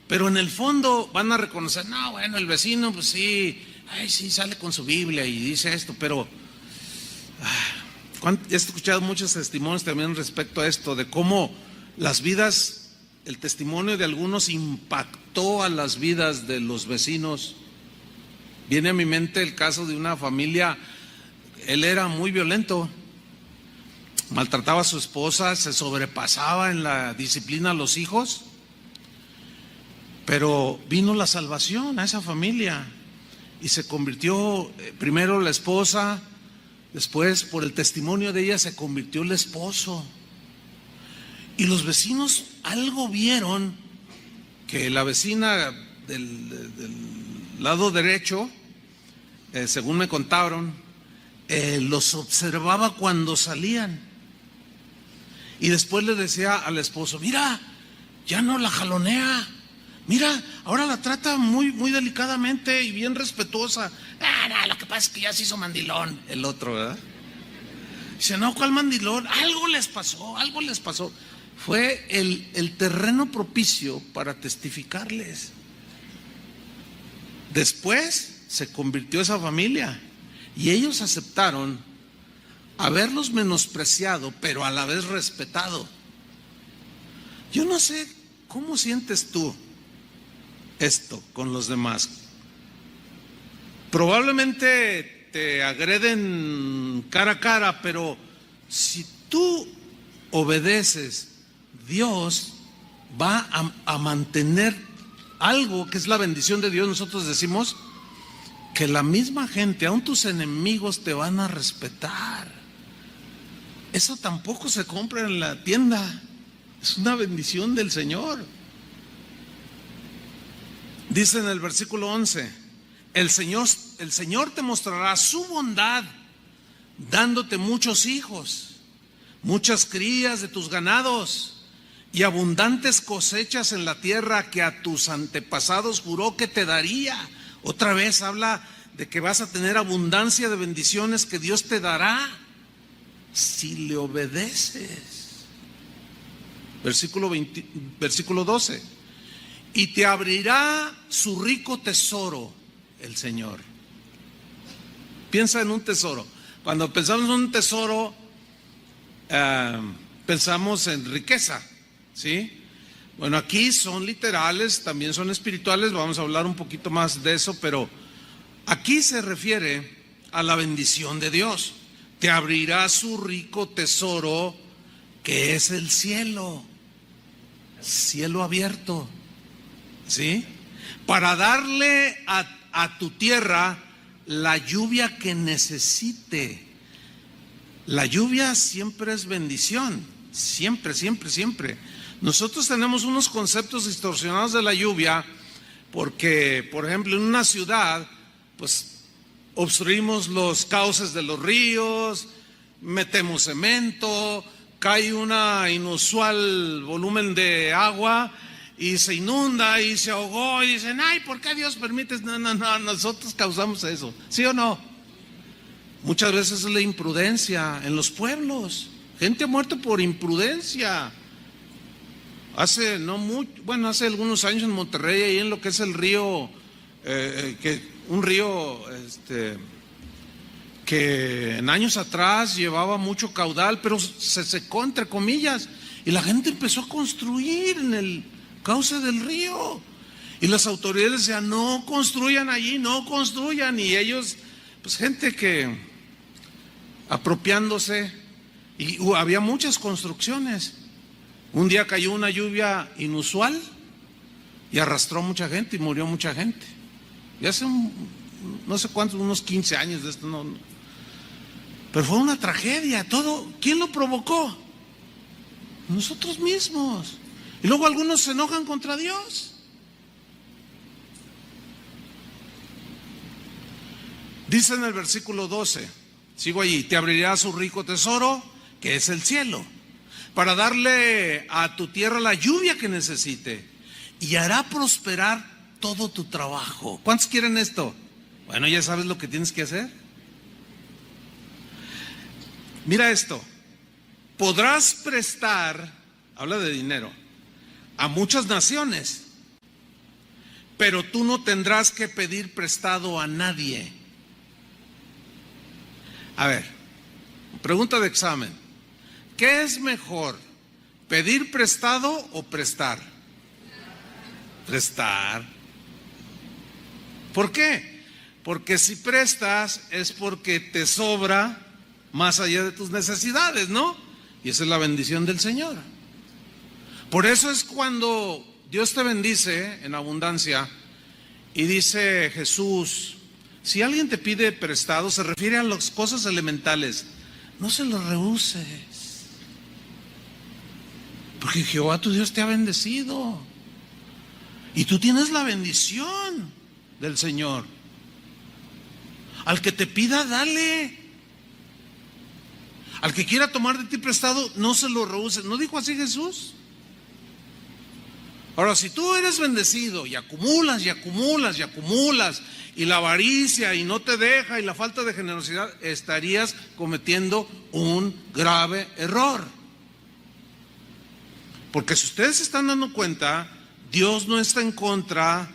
pero en el fondo van a reconocer: no, bueno, el vecino, pues sí, ay, sí, sale con su Biblia y dice esto, pero he escuchado muchos testimonios también respecto a esto, de cómo las vidas, el testimonio de algunos impactó a las vidas de los vecinos. Viene a mi mente el caso de una familia. Él era muy violento, maltrataba a su esposa, se sobrepasaba en la disciplina a los hijos, pero vino la salvación a esa familia y se convirtió primero la esposa, después por el testimonio de ella se convirtió el esposo. Y los vecinos algo vieron, que la vecina del lado derecho, según me contaron, los observaba cuando salían. Y después le decía al esposo: mira, ya no la jalonea, mira, ahora la trata muy, muy delicadamente y bien respetuosa. No, lo que pasa es que ya se hizo mandilón. El otro, ¿verdad? Dice: no, ¿cuál mandilón? Algo les pasó, algo les pasó. Fue el terreno propicio para testificarles. Después se convirtió esa familia y ellos aceptaron haberlos menospreciado, pero a la vez respetado. Yo no sé cómo sientes tú esto con los demás. Probablemente te agreden cara a cara, pero si tú obedeces, Dios va a mantener algo que es la bendición de Dios. Nosotros decimos que la misma gente, aun tus enemigos, te van a respetar. Eso tampoco se compra en la tienda. Es una bendición del Señor. Dice en el versículo 11: el Señor te mostrará su bondad, dándote muchos hijos, muchas crías de tus ganados y abundantes cosechas en la tierra que a tus antepasados juró que te daría. Otra vez habla de que vas a tener abundancia de bendiciones que Dios te dará si le obedeces. Versículo 12: y te abrirá su rico tesoro el Señor. Piensa en un tesoro. Cuando pensamos en un tesoro, pensamos en riqueza, ¿sí? Bueno, aquí son literales, también son espirituales. Vamos a hablar un poquito más de eso, pero aquí se refiere a la bendición de Dios. Te abrirá su rico tesoro, que es el cielo, cielo abierto, ¿sí? Para darle a tu tierra la lluvia que necesite. La lluvia siempre es bendición, siempre, siempre, siempre. Nosotros tenemos unos conceptos distorsionados de la lluvia porque, por ejemplo, en una ciudad, pues obstruimos los cauces de los ríos, metemos cemento, cae un inusual volumen de agua y se inunda y se ahogó y dicen: ay, ¿por qué Dios permite? No, nosotros causamos eso, ¿sí o no? Muchas veces es la imprudencia en los pueblos. Gente ha muerto por imprudencia. Hace algunos años en Monterrey, ahí en lo que es el río, un río que en años atrás llevaba mucho caudal, pero se secó, entre comillas, y la gente empezó a construir en el cauce del río. Y las autoridades decían, no construyan allí, no construyan. Y ellos, pues gente que apropiándose, y había muchas construcciones. Un día cayó una lluvia inusual y arrastró mucha gente y murió mucha gente. Y hace no sé cuántos, unos 15 años de esto, no. Pero fue una tragedia, todo. ¿Quién lo provocó? Nosotros mismos. Y luego algunos se enojan contra Dios. Dice en el versículo 12, sigo allí, te abrirá su rico tesoro, que es el cielo, para darle a tu tierra la lluvia que necesite, y hará prosperar todo tu trabajo. ¿Cuántos quieren esto? Bueno, ya sabes lo que tienes que hacer. Mira esto, podrás prestar, habla de dinero, a muchas naciones, pero tú no tendrás que pedir prestado a nadie. A ver, pregunta de examen, ¿qué es mejor, pedir prestado o prestar? Prestar. ¿Por qué? Porque si prestas es porque te sobra más allá de tus necesidades, ¿no? Y esa es la bendición del Señor. Por eso es cuando Dios te bendice en abundancia y dice Jesús, si alguien te pide prestado, se refiere a las cosas elementales, no se lo rehuses, porque Jehová tu Dios te ha bendecido y tú tienes la bendición del Señor. Al que te pida, dale. Al que quiera tomar de ti prestado, no se lo rehuses. ¿No dijo así Jesús? Ahora, si tú eres bendecido y acumulas y acumulas y acumulas, y la avaricia y no te deja y la falta de generosidad, estarías cometiendo un grave error. Porque si ustedes se están dando cuenta, Dios no está en contra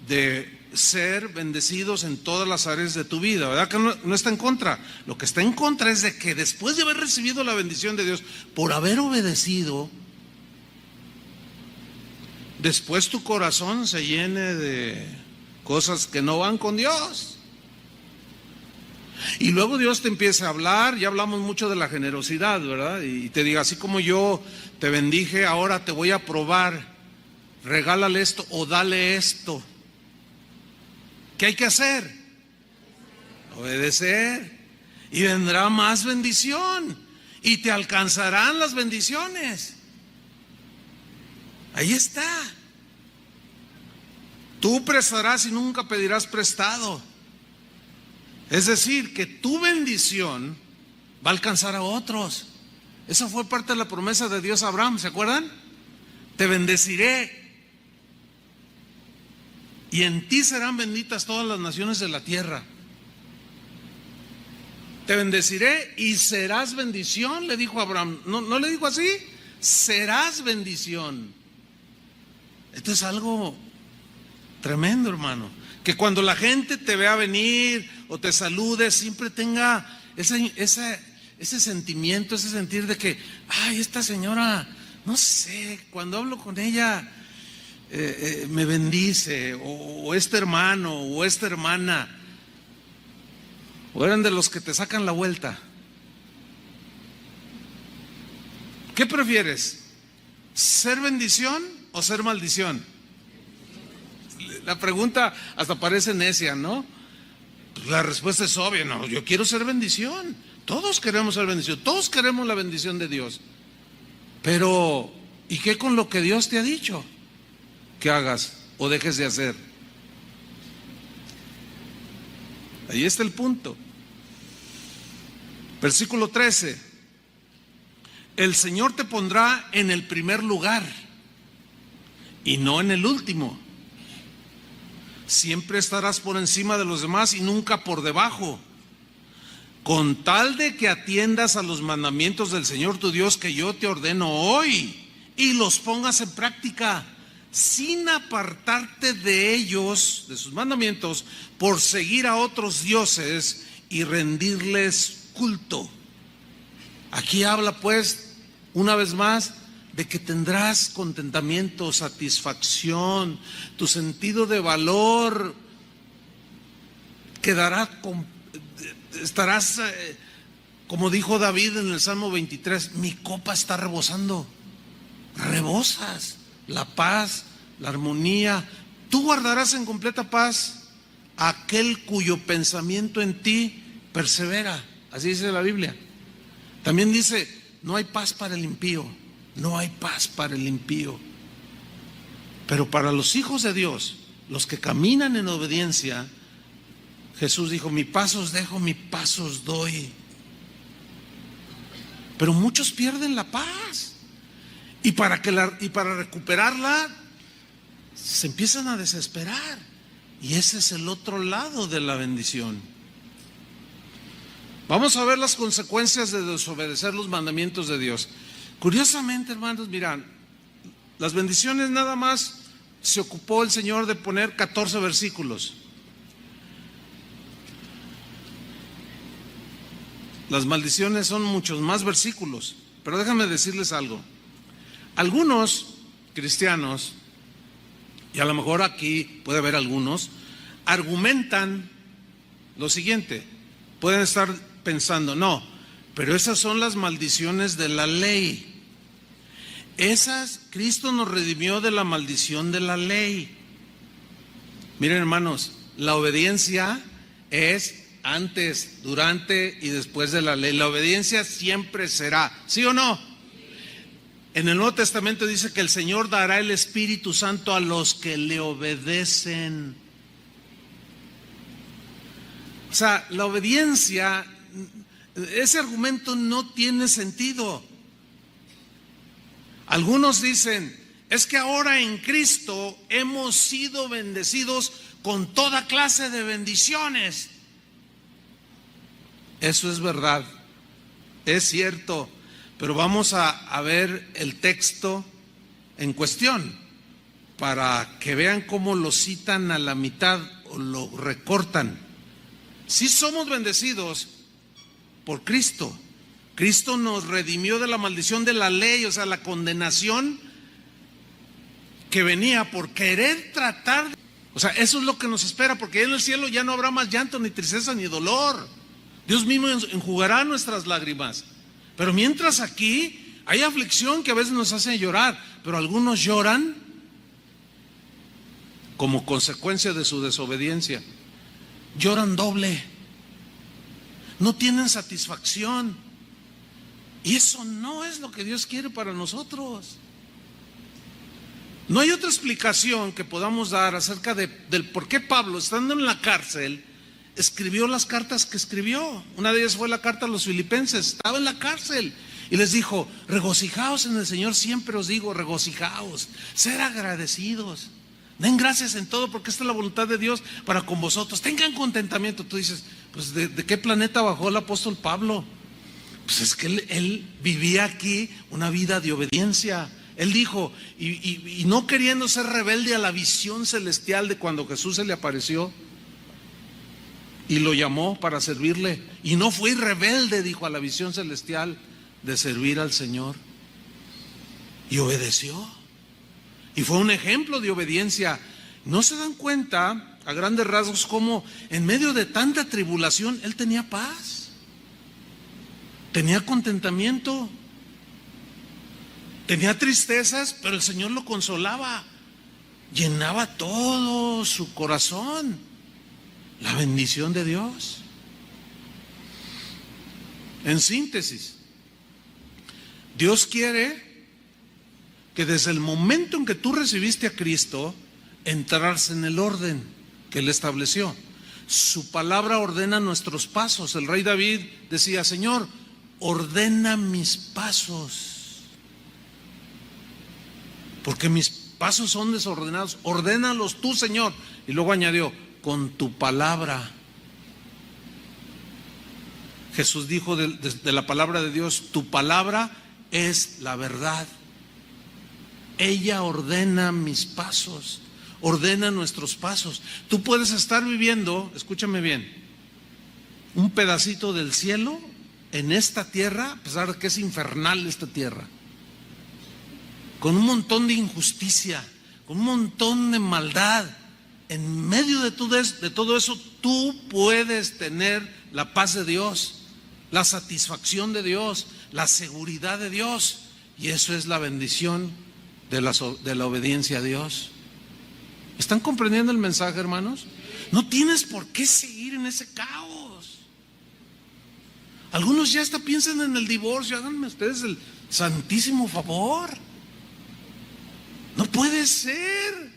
de ser bendecidos en todas las áreas de tu vida, ¿verdad? Que no está en contra. Lo que está en contra es de que después de haber recibido la bendición de Dios, por haber obedecido, después tu corazón se llene de cosas que no van con Dios. Y luego Dios te empieza a hablar, ya hablamos mucho de la generosidad, ¿verdad? Y te diga, así como yo te bendije, ahora te voy a probar, regálale esto o dale esto. ¿Qué hay que hacer? Obedecer. Y vendrá más bendición. Y te alcanzarán las bendiciones. Ahí está. Tú prestarás y nunca pedirás prestado. Es decir, que tu bendición va a alcanzar a otros. Esa fue parte de la promesa de Dios a Abraham, ¿se acuerdan? Te bendeciré y en ti serán benditas todas las naciones de la tierra. Te bendeciré y serás bendición, le dijo a Abraham. ¿No le dijo así? Serás bendición. Esto es algo tremendo, hermano. Que cuando la gente te vea venir o te salude, siempre tenga ese sentimiento, ese sentir de que, ay, esta señora, no sé, cuando hablo con ella me bendice, o este hermano o esta hermana, o eran de los que te sacan la vuelta. ¿Qué prefieres? ¿Ser bendición o ser maldición? La pregunta hasta parece necia, ¿no? Pues la respuesta es obvia, no, yo quiero ser bendición. Todos queremos ser bendición, todos queremos la bendición de Dios. Pero, ¿y qué con lo que Dios te ha dicho que hagas o dejes de hacer? Ahí está el punto. Versículo 13. El Señor te pondrá en el primer lugar y no en el último. Siempre estarás por encima de los demás y nunca por debajo, con tal de que atiendas a los mandamientos del Señor tu Dios que yo te ordeno hoy y los pongas en práctica, sin apartarte de ellos, de sus mandamientos, por seguir a otros dioses y rendirles culto. Aquí habla pues una vez más de que tendrás contentamiento, satisfacción, tu sentido de valor estarás, como dijo David en el Salmo 23, mi copa está rebosando, rebosas la paz, la armonía. Tú guardarás en completa paz a aquel cuyo pensamiento en ti persevera, así dice la Biblia. También dice, no hay paz para el impío, no hay paz para el impío. Pero para los hijos de Dios, los que caminan en obediencia, Jesús dijo, mi paz os dejo, mi paz os doy. Pero muchos pierden la paz. Y para recuperarla, se empiezan a desesperar. Y ese es el otro lado de la bendición. Vamos a ver las consecuencias de desobedecer los mandamientos de Dios. Curiosamente, hermanos, miran, las bendiciones nada más se ocupó el Señor de poner 14 versículos. Las maldiciones son muchos más versículos. Pero déjame decirles algo. Algunos cristianos, y a lo mejor aquí puede haber algunos, argumentan lo siguiente. Pueden estar pensando, no, pero esas son las maldiciones de la ley. Cristo nos redimió de la maldición de la ley. Miren, hermanos, la obediencia es antes, durante y después de la ley. La obediencia siempre será, ¿sí o no? En el Nuevo Testamento dice que el Señor dará el Espíritu Santo a los que le obedecen. O sea, la obediencia, ese argumento no tiene sentido. Algunos dicen, es que ahora en Cristo hemos sido bendecidos con toda clase de bendiciones. Eso es verdad, es cierto, pero vamos a ver el texto en cuestión para que vean cómo lo citan a la mitad o lo recortan. Sí somos bendecidos por Cristo. Cristo nos redimió de la maldición de la ley, o sea, la condenación que venía por querer tratar. O sea, eso es lo que nos espera, porque en el cielo ya no habrá más llanto, ni tristeza, ni dolor. Dios mismo enjugará nuestras lágrimas. Pero mientras aquí hay aflicción que a veces nos hace llorar, pero algunos lloran como consecuencia de su desobediencia. Lloran doble. No tienen satisfacción. Y eso no es lo que Dios quiere para nosotros. No hay otra explicación que podamos dar acerca del por qué Pablo, estando en la cárcel, escribió las cartas que escribió. Una de ellas fue la carta a los filipenses. Estaba en la cárcel y les dijo, regocijaos en el Señor, siempre os digo, regocijaos, ser agradecidos, den gracias en todo, porque esta es la voluntad de Dios para con vosotros, tengan contentamiento. Tú dices, pues ¿de qué planeta bajó el apóstol Pablo? Pues es que él vivía aquí una vida de obediencia. Él dijo, y no queriendo ser rebelde a la visión celestial de cuando Jesús se le apareció y lo llamó para servirle, y no fui rebelde, dijo, a la visión celestial de servir al Señor, y obedeció, y fue un ejemplo de obediencia. ¿No se dan cuenta a grandes rasgos cómo en medio de tanta tribulación él tenía paz, tenía contentamiento, tenía tristezas, pero el Señor lo consolaba, llenaba todo su corazón la bendición de Dios? En síntesis, Dios quiere que desde el momento en que tú recibiste a Cristo, entrarse en el orden que Él estableció. Su palabra ordena nuestros pasos. El rey David decía, Señor, ordena mis pasos, porque mis pasos son desordenados. Ordénalos tú, Señor. Y luego añadió, con tu palabra. Jesús dijo de la palabra de Dios, tu palabra es la verdad. Ella ordena mis pasos, ordena nuestros pasos. Tú puedes estar viviendo, escúchame bien, un pedacito del cielo en esta tierra, a pesar de que es infernal esta tierra. con un montón de injusticia, con un montón de maldad. En medio de todo eso, tú puedes tener la paz de Dios, la satisfacción de Dios, la seguridad de Dios. Y eso es la bendición de la obediencia a Dios. ¿Están comprendiendo el mensaje, hermanos? No tienes por qué seguir en ese caos. Algunos ya hasta piensan en el divorcio. Háganme ustedes el santísimo favor. No puede ser.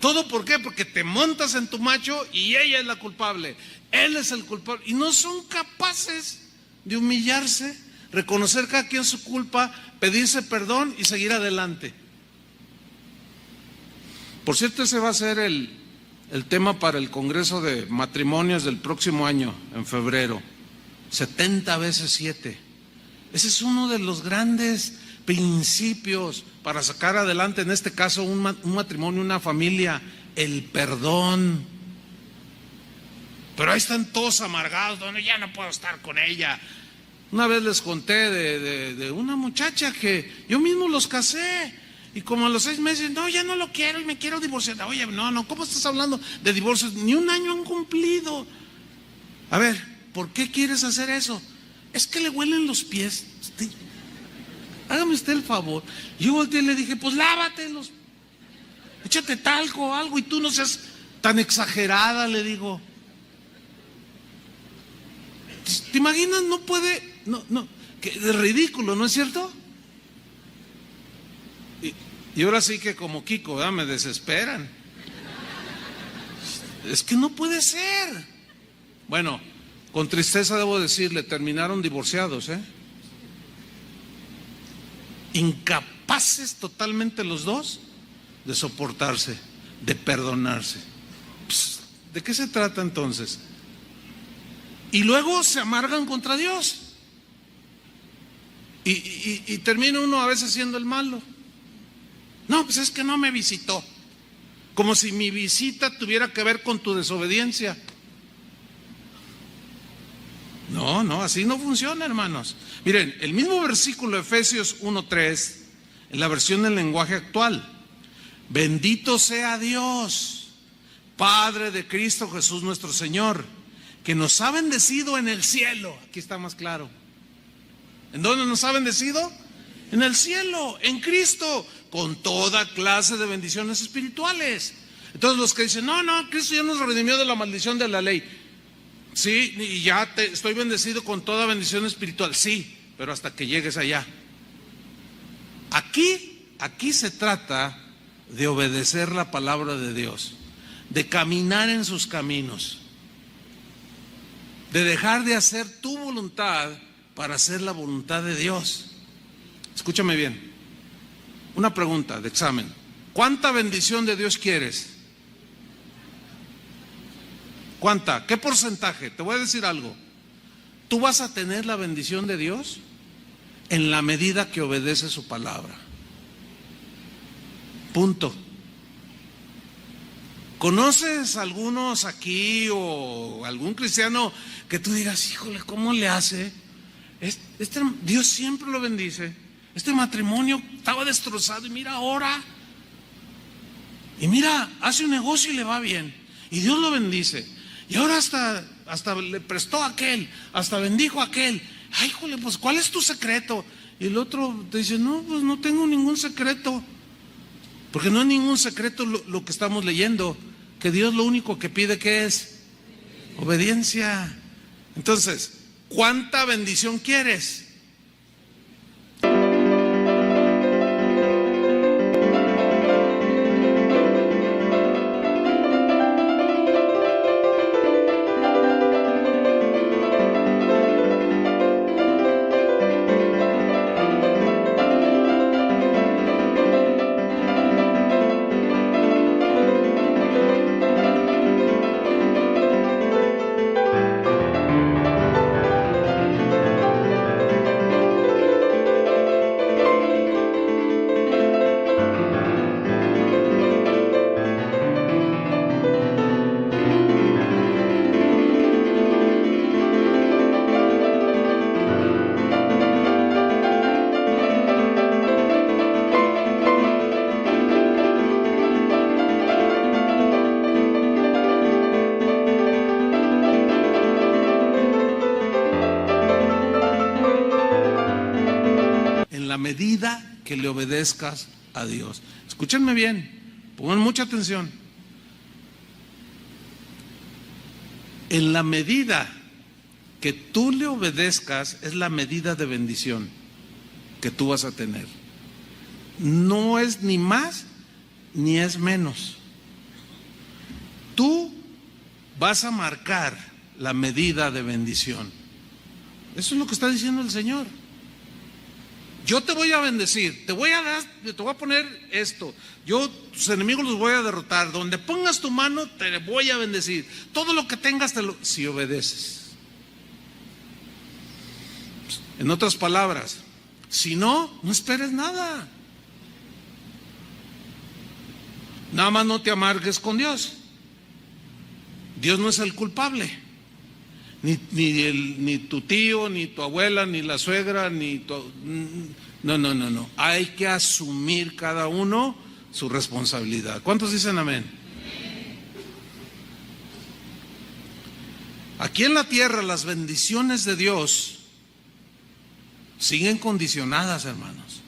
¿Todo por qué? Porque te montas en tu macho y ella es la culpable, él es el culpable, y no son capaces de humillarse, reconocer cada quien su culpa, pedirse perdón y seguir adelante. Por cierto, ese va a ser el tema para el Congreso de Matrimonios del próximo año, en febrero. 70 veces 7. Ese es uno de los grandes principios para sacar adelante, en este caso, un matrimonio, una familia: el perdón. Pero ahí están todos amargados: no, ya no puedo estar con ella. Una vez les conté de una muchacha que yo mismo los casé, y como a los 6 meses, no, ya no lo quiero y me quiero divorciar. Oye, no, ¿cómo estás hablando de divorcios? Ni un año han cumplido. A ver, ¿por qué quieres hacer eso? Es que le huelen los pies. Hágame usted el favor. Yo volteé y le dije: pues lávatelos, échate talco o algo, y tú no seas tan exagerada, le digo. ¿Te imaginas? No puede, no, que es ridículo, ¿no es cierto? Y ahora sí que como Kiko, ¿verdad? Me desesperan. Es que no puede ser. Bueno, con tristeza debo decirle, terminaron divorciados, incapaces totalmente los dos de soportarse, de perdonarse. ¿De qué se trata entonces? Y luego se amargan contra Dios. Y termina uno a veces siendo el malo. No, pues es que no me visitó. Como si mi visita tuviera que ver con tu desobediencia. No, así no funciona, hermanos. Miren, el mismo versículo de Efesios 1:3, en la versión del lenguaje actual: bendito sea Dios, Padre de Cristo Jesús nuestro Señor, que nos ha bendecido en el cielo. Aquí está más claro. ¿En dónde nos ha bendecido? En el cielo, en Cristo, con toda clase de bendiciones espirituales. Entonces los que dicen: no, Cristo ya nos redimió de la maldición de la ley. Sí, y ya estoy bendecido con toda bendición espiritual. Sí, pero hasta que llegues allá. Aquí se trata de obedecer la palabra de Dios, de caminar en sus caminos, de dejar de hacer tu voluntad para hacer la voluntad de Dios. Escúchame bien, una pregunta de examen: ¿cuánta bendición de Dios quieres? ¿Cuánta? ¿Qué porcentaje? Te voy a decir algo. Tú vas a tener la bendición de Dios en la medida que obedeces su palabra. Punto. ¿Conoces algunos aquí o algún cristiano que tú digas: híjole, ¿cómo le hace? Dios siempre lo bendice. Este matrimonio estaba destrozado y mira ahora. Y mira, hace un negocio y le va bien. Y Dios lo bendice. Y ahora hasta le prestó a aquel, hasta bendijo a aquel. Ay, híjole, pues ¿cuál es tu secreto? Y el otro te dice: no, pues no tengo ningún secreto. Porque no es ningún secreto lo que estamos leyendo, que Dios lo único que pide, ¿qué es? Obediencia. Entonces, ¿cuánta bendición quieres? la medida que le obedezcas a Dios. Escúchenme bien, pongan mucha atención. En la medida que tú le obedezcas es la medida de bendición que tú vas a tener. No es ni más ni es menos. Tú vas a marcar la medida de bendición. Eso es lo que está diciendo el Señor. Yo te voy a bendecir, te voy a dar, te voy a poner esto. Yo, tus enemigos los voy a derrotar. Donde pongas tu mano, te voy a bendecir. Todo lo que tengas, si obedeces. En otras palabras, si no, no esperes nada. Nada más no te amargues con Dios. Dios no es el culpable. Ni tu tío, ni tu abuela, ni la suegra, ni tu... No. Hay que asumir cada uno su responsabilidad. ¿Cuántos dicen amén? Aquí en la tierra las bendiciones de Dios siguen condicionadas, hermanos.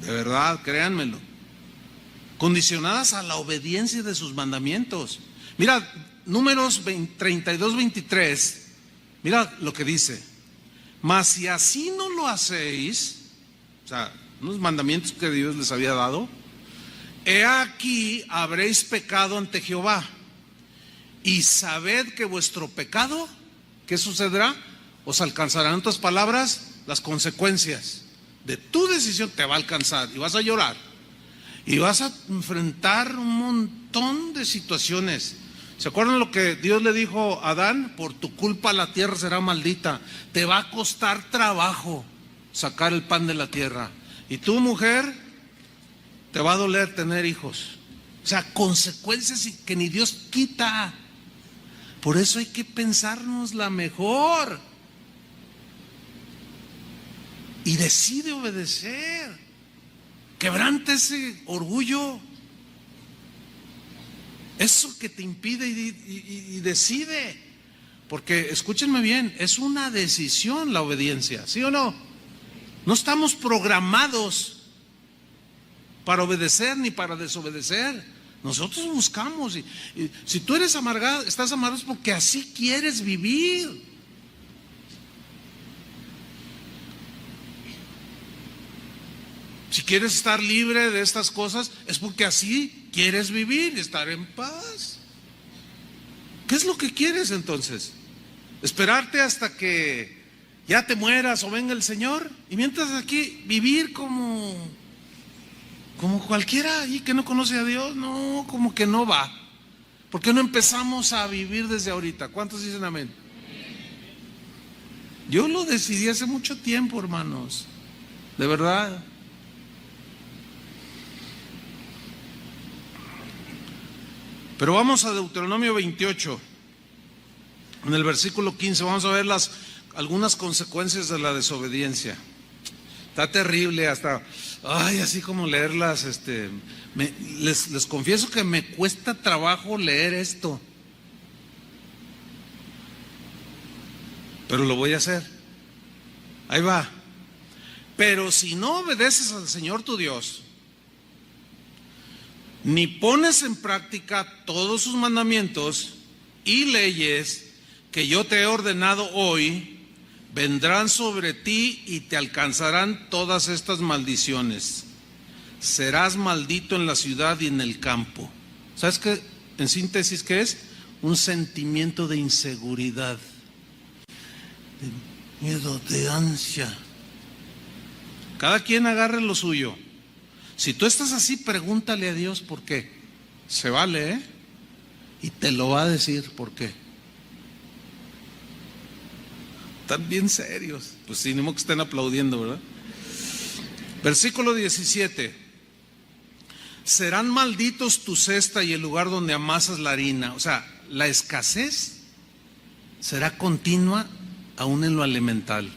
De verdad, créanmelo. Condicionadas a la obediencia de sus mandamientos. Mira, Números 32, 23. Mira lo que dice: mas si así no lo hacéis, o sea, unos mandamientos que Dios les había dado, he aquí habréis pecado ante Jehová, y sabed que vuestro pecado, ¿qué sucederá? Os alcanzarán, en otras palabras, las consecuencias de tu decisión te va a alcanzar, y vas a llorar, y vas a enfrentar un montón de situaciones. ¿Se acuerdan lo que Dios le dijo a Adán? Por tu culpa la tierra será maldita. Te va a costar trabajo sacar el pan de la tierra. Y tú, mujer, te va a doler tener hijos. O sea, consecuencias que ni Dios quita. Por eso hay que pensarnos la mejor. Y decide obedecer. Quebrante ese orgullo. Eso que te impide y decide. Porque, escúchenme bien, es una decisión la obediencia, ¿sí o no? No estamos programados para obedecer ni para desobedecer. Nosotros buscamos. Y si tú eres amargado, estás amargado es porque así quieres vivir. Si quieres estar libre de estas cosas, es porque así quieres vivir y estar en paz. ¿Qué es lo que quieres entonces? ¿Esperarte hasta que ya te mueras o venga el Señor? Y mientras aquí vivir como cualquiera ahí que no conoce a Dios. No, como que no va. ¿Por qué no empezamos a vivir desde ahorita? ¿Cuántos dicen amén? Yo lo decidí hace mucho tiempo, hermanos. De verdad. Pero vamos a Deuteronomio 28, en el versículo 15, vamos a ver algunas consecuencias de la desobediencia. Está terrible, hasta, así como leerlas, les confieso que me cuesta trabajo leer esto, pero lo voy a hacer. Ahí va. Pero si no obedeces al Señor tu Dios, ni pones en práctica todos sus mandamientos y leyes que yo te he ordenado hoy, vendrán sobre ti y te alcanzarán todas estas maldiciones. Serás maldito en la ciudad y en el campo. ¿Sabes qué? En síntesis, ¿qué es? Un sentimiento de inseguridad, de miedo, de ansia. Cada quien agarre lo suyo. Si tú estás así, pregúntale a Dios por qué. Se vale, ¿eh? Y te lo va a decir por qué. Están bien serios. Pues sí, ni modo que estén aplaudiendo, ¿verdad? Versículo 17. Serán malditos tu cesta y el lugar donde amasas la harina. O sea, la escasez será continua aún en lo elemental.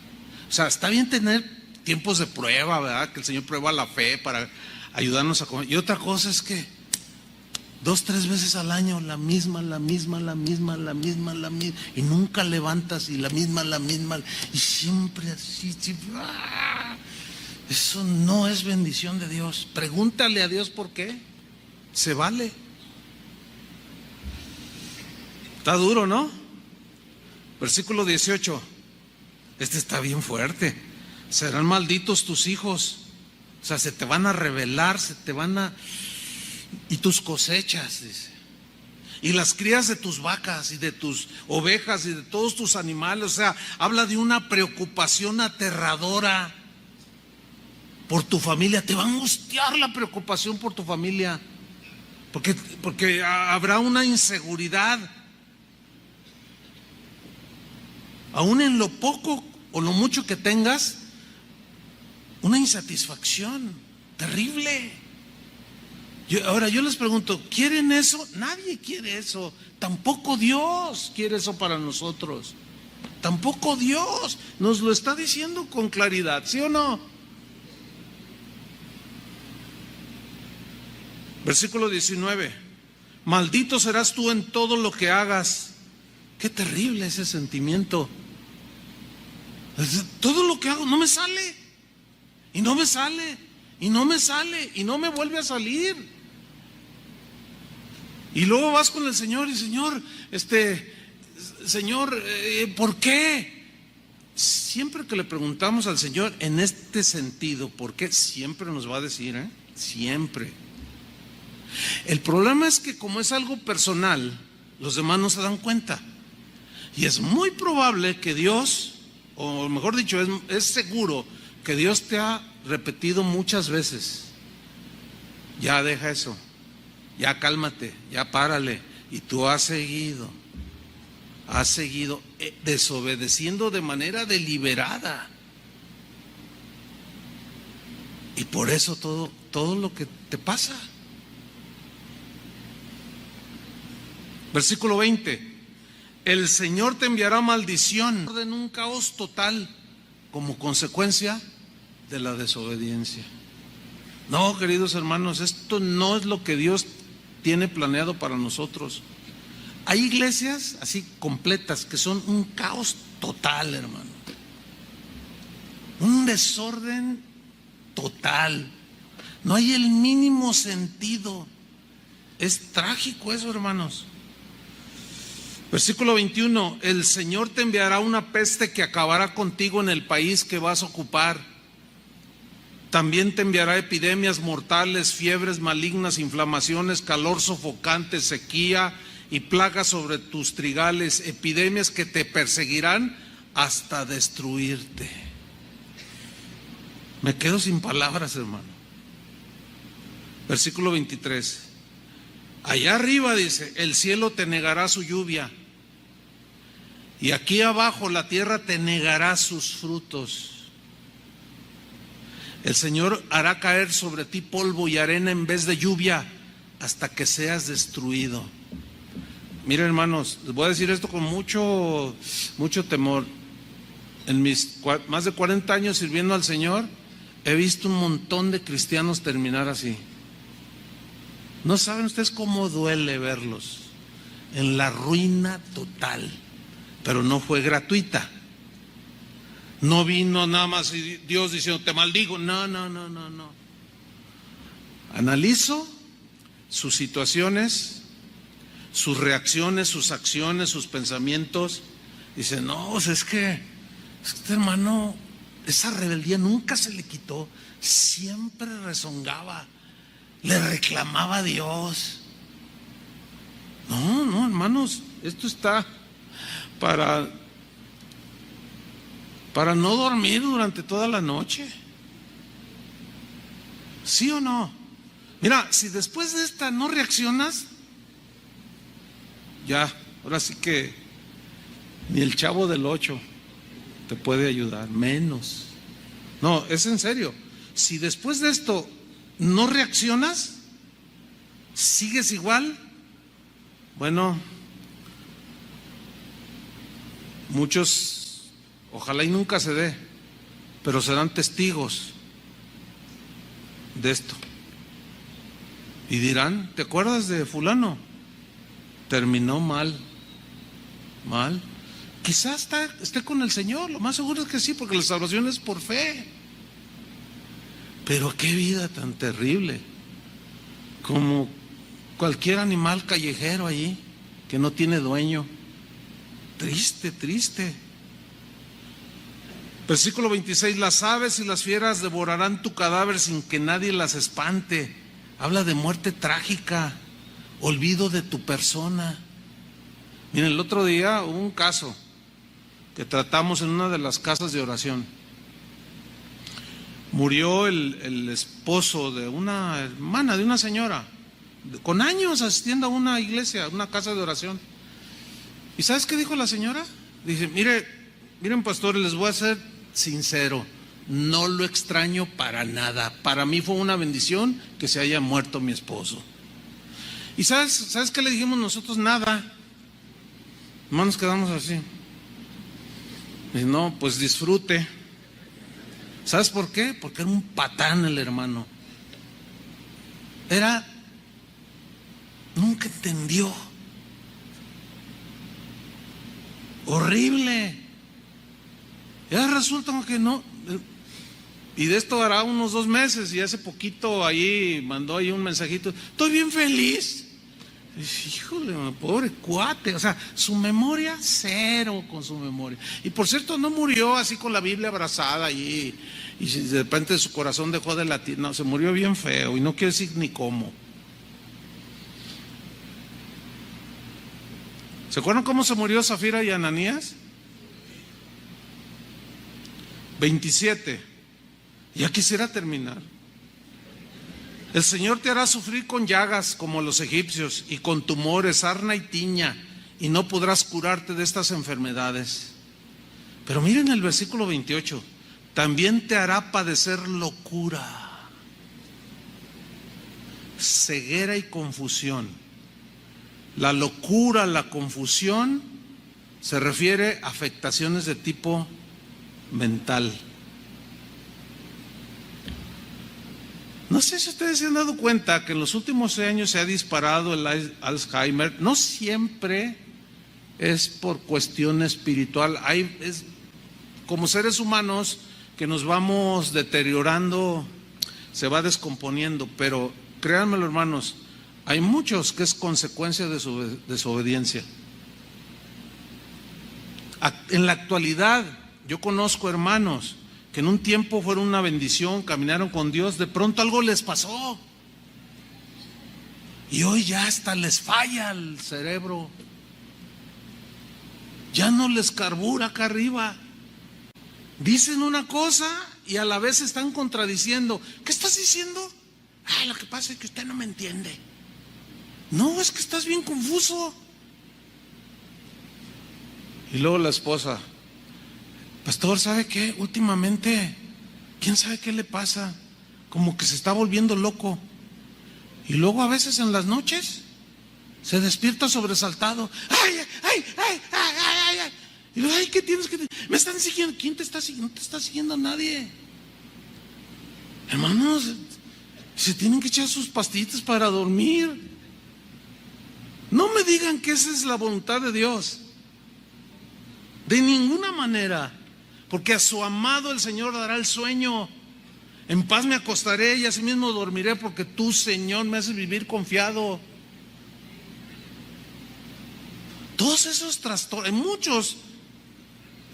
O sea, está bien tener tiempos de prueba, ¿verdad? Que el Señor prueba la fe para ayudarnos a comer. Y otra cosa es que 2, 3 veces al año la misma, y nunca levantas y la misma, y siempre así, Eso no es bendición de Dios. Pregúntale a Dios por qué. Se vale. Está duro, ¿no? Versículo 18. Este está bien fuerte. Serán malditos tus hijos. O sea, se te van a rebelar, se te van a... Y tus cosechas, dice. Y las crías de tus vacas y de tus ovejas y de todos tus animales. O sea, habla de una preocupación aterradora por tu familia. Te va a angustiar la preocupación por tu familia. Porque habrá una inseguridad. Aún en lo poco o lo mucho que tengas, una insatisfacción terrible. Ahora yo les pregunto, ¿quieren eso? Nadie quiere eso. Tampoco Dios quiere eso para nosotros. Tampoco Dios nos lo está diciendo con claridad, ¿sí o no? Versículo 19. Maldito serás tú en todo lo que hagas. Qué terrible ese sentimiento. Todo lo que hago no me sale. Y no me sale. Y no me sale. Y no me vuelve a salir. Y luego vas con el Señor y Señor, ¿por qué? Siempre que le preguntamos al Señor en este sentido, ¿por qué? Siempre nos va a decir, siempre. El problema es que como es algo personal, los demás no se dan cuenta. Y es muy probable que Dios, o mejor dicho, es seguro que Dios te ha repetido muchas veces: ya deja eso, ya cálmate, ya párale. Y tú has seguido desobedeciendo de manera deliberada. Y por eso todo lo que te pasa. Versículo 20. El Señor te enviará maldición en un caos total como consecuencia de la desobediencia. No, queridos hermanos, esto no es lo que Dios tiene planeado para nosotros. Hay iglesias así completas que son un caos total, hermano. Un desorden total. No hay el mínimo sentido. Es trágico eso, hermanos. Versículo 21. El Señor te enviará una peste que acabará contigo en el país que vas a ocupar. También te enviará epidemias mortales, fiebres malignas, inflamaciones, calor sofocante, sequía y plagas sobre tus trigales, epidemias que te perseguirán hasta destruirte. Me quedo sin palabras, hermano. Versículo 23. Allá arriba dice, el cielo te negará su lluvia, y aquí abajo la tierra te negará sus frutos. El Señor hará caer sobre ti polvo y arena en vez de lluvia hasta que seas destruido. Miren, hermanos, les voy a decir esto con mucho temor. En mis más de 40 años sirviendo al Señor, he visto un montón de cristianos terminar así. No saben ustedes cómo duele verlos en la ruina total, pero no fue gratuita. No vino nada más Dios diciendo te maldigo. No. Analizo sus situaciones, sus reacciones, sus acciones, sus pensamientos. Dice, no, es que este hermano, esa rebeldía nunca se le quitó. Siempre rezongaba, le reclamaba a Dios. No, hermanos, esto está para no dormir durante toda la noche. ¿Sí o no? Mira, si después de esta no reaccionas, ya, ahora sí que ni el Chavo del 8 te puede ayudar, menos. No, es en serio. Si después de esto no reaccionas, sigues igual, bueno, muchos, ojalá y nunca se dé, pero serán testigos de esto. Y dirán, ¿te acuerdas de fulano? Terminó mal. Quizás esté con el Señor, lo más seguro es que sí, porque la salvación es por fe. Pero qué vida tan terrible, como cualquier animal callejero allí que no tiene dueño. Triste, triste. Versículo 26, las aves y las fieras devorarán tu cadáver sin que nadie las espante. Habla de muerte trágica, olvido de tu persona. Miren, el otro día hubo un caso que tratamos en una de las casas de oración. Murió el esposo de una hermana, de una señora, con años asistiendo a una iglesia, una casa de oración. ¿Y sabes qué dijo la señora? Dice, miren pastores, les voy a ser sincero, no lo extraño para nada. Para mí fue una bendición que se haya muerto mi esposo. ¿Y sabes qué le dijimos nosotros? Nada. Nomás nos quedamos así. Dice, no, pues disfrute. ¿Sabes por qué? Porque era un patán el hermano. Nunca entendió. Horrible. Ya resulta que no. Y de esto hará unos 2 meses, y hace poquito ahí mandó ahí un mensajito, estoy bien feliz. Híjole, pobre cuate, o sea, su memoria, cero con su memoria. Y por cierto, no murió así con la Biblia abrazada allí, y de repente su corazón dejó de latir. No, se murió bien feo, y no quiero decir ni cómo. ¿Se acuerdan cómo se murió Zafira y Ananías? 27. Ya quisiera terminar. El Señor te hará sufrir con llagas como los egipcios, y con tumores, sarna y tiña, y no podrás curarte de estas enfermedades. Pero miren el versículo 28. También te hará padecer locura, ceguera y confusión. La locura, la confusión, se refiere a afectaciones de tipo mental. No sé si ustedes se han dado cuenta que en los últimos años se ha disparado el Alzheimer. No siempre es por cuestión espiritual. Es como seres humanos que nos vamos deteriorando, se va descomponiendo, pero créanmelo, hermanos, hay muchos que es consecuencia de su desobediencia. En la actualidad, yo conozco hermanos que en un tiempo fueron una bendición, caminaron con Dios, de pronto algo les pasó. Y hoy ya hasta les falla el cerebro. Ya no les carbura acá arriba. Dicen una cosa y a la vez están contradiciendo. ¿Qué estás diciendo? Lo que pasa es que usted no me entiende. No, es que estás bien confuso. Y luego la esposa, pastor, ¿sabe qué? Últimamente, ¿quién sabe qué le pasa? Como que se está volviendo loco. Y luego a veces en las noches se despierta sobresaltado. ¡Ay! Y luego, ¿qué tienes que...? Me están siguiendo. ¿Quién te está siguiendo? No te está siguiendo nadie. Hermanos, se tienen que echar sus pastillitas para dormir. No me digan que esa es la voluntad de Dios. De ninguna manera. Porque a su amado el Señor dará el sueño. En paz me acostaré y asimismo dormiré, porque tú, Señor, me haces vivir confiado. Todos esos trastornos, hay muchos,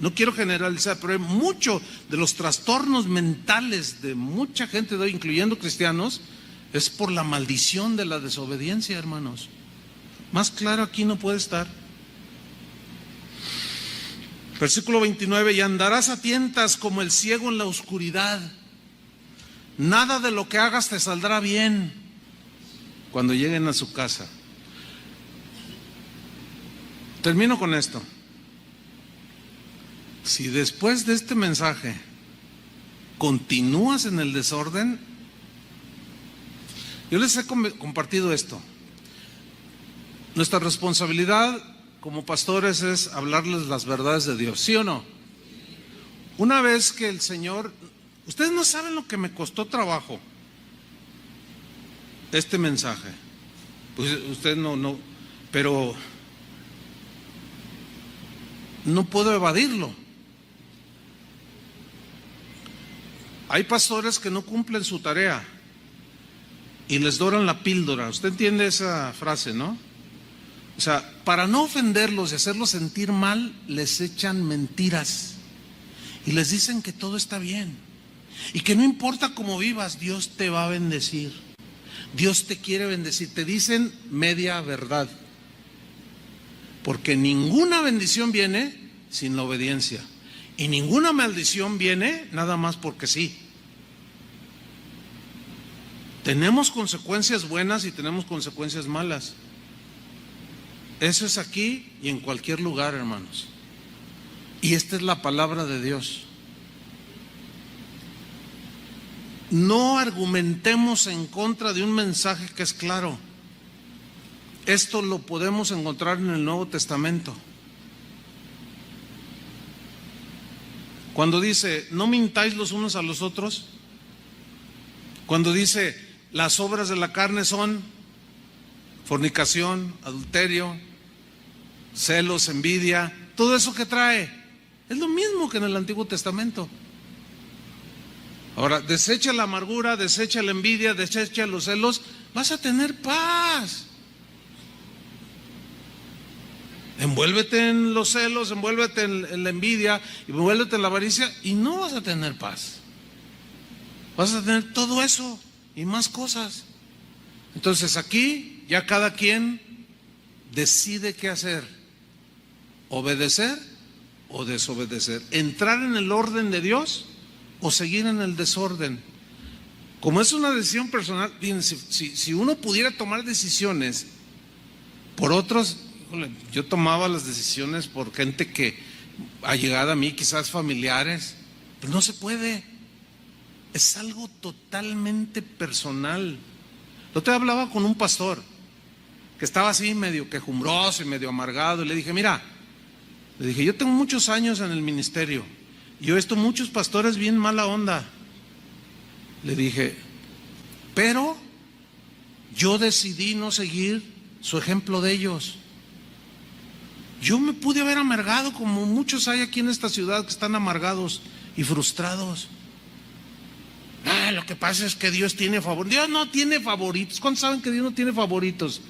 no quiero generalizar, pero hay muchos de los trastornos mentales de mucha gente de hoy, incluyendo cristianos, es por la maldición de la desobediencia, hermanos. Más claro aquí no puede estar. Versículo 29, y andarás a tientas como el ciego en la oscuridad. Nada de lo que hagas te saldrá bien cuando lleguen a su casa. Termino con esto. Si después de este mensaje continúas en el desorden, yo les he compartido esto. Nuestra responsabilidad como pastores es hablarles las verdades de Dios, ¿sí o no? Una vez que el Señor, ustedes no saben lo que me costó trabajo este mensaje, pues ustedes no, pero no puedo evadirlo. hay pastores que no cumplen su tarea y les doran la píldora. Usted entiende esa frase, ¿no? O sea, para no ofenderlos y hacerlos sentir mal, les echan mentiras y les dicen que todo está bien y que no importa cómo vivas, Dios te va a bendecir, Dios te quiere bendecir. Te dicen media verdad, porque ninguna bendición viene sin la obediencia y ninguna maldición viene nada más porque sí. Tenemos consecuencias buenas y tenemos consecuencias malas. Eso es aquí y en cualquier lugar, hermanos. Y esta es la palabra de Dios. No argumentemos en contra de un mensaje que es claro. Esto lo podemos encontrar en el Nuevo Testamento. Cuando dice, no mintáis los unos a los otros. Cuando dice, las obras de la carne son fornicación, adulterio, celos, envidia, todo eso que trae, es lo mismo que en el Antiguo Testamento. Ahora, desecha la amargura, desecha la envidia, desecha los celos, vas a tener paz. Envuélvete en los celos, envuélvete en la envidia, envuélvete en la avaricia y no vas a tener paz. Vas a tener todo eso y más cosas. Entonces aquí ya cada quien decide qué hacer: obedecer o desobedecer, entrar en el orden de Dios o seguir en el desorden. Como es una decisión personal, si uno pudiera tomar decisiones por otros, yo tomaba las decisiones por gente que ha llegado a mí, quizás familiares, pero no se puede. Es algo totalmente personal. Yo te hablaba con un pastor que estaba así medio quejumbroso y medio amargado, y le dije, mira, yo tengo muchos años en el ministerio, yo he visto muchos pastores bien mala onda. Le dije, pero yo decidí no seguir su ejemplo de ellos. Yo me pude haber amargado como muchos hay aquí en esta ciudad que están amargados y frustrados. Lo que pasa es que Dios tiene favoritos. Dios no tiene favoritos. ¿Cuántos saben que Dios no tiene favoritos?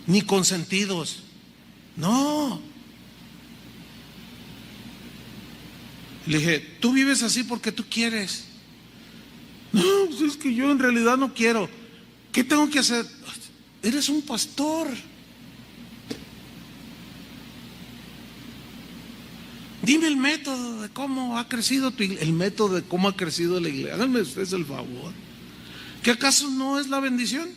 Ni consentidos. No. Le dije, tú vives así porque tú quieres. No, pues es que yo en realidad no quiero. ¿Qué tengo que hacer? Eres un pastor. Dime el método de cómo ha crecido el método de cómo ha crecido la iglesia. Háganme ustedes el favor. ¿Qué acaso no es la bendición?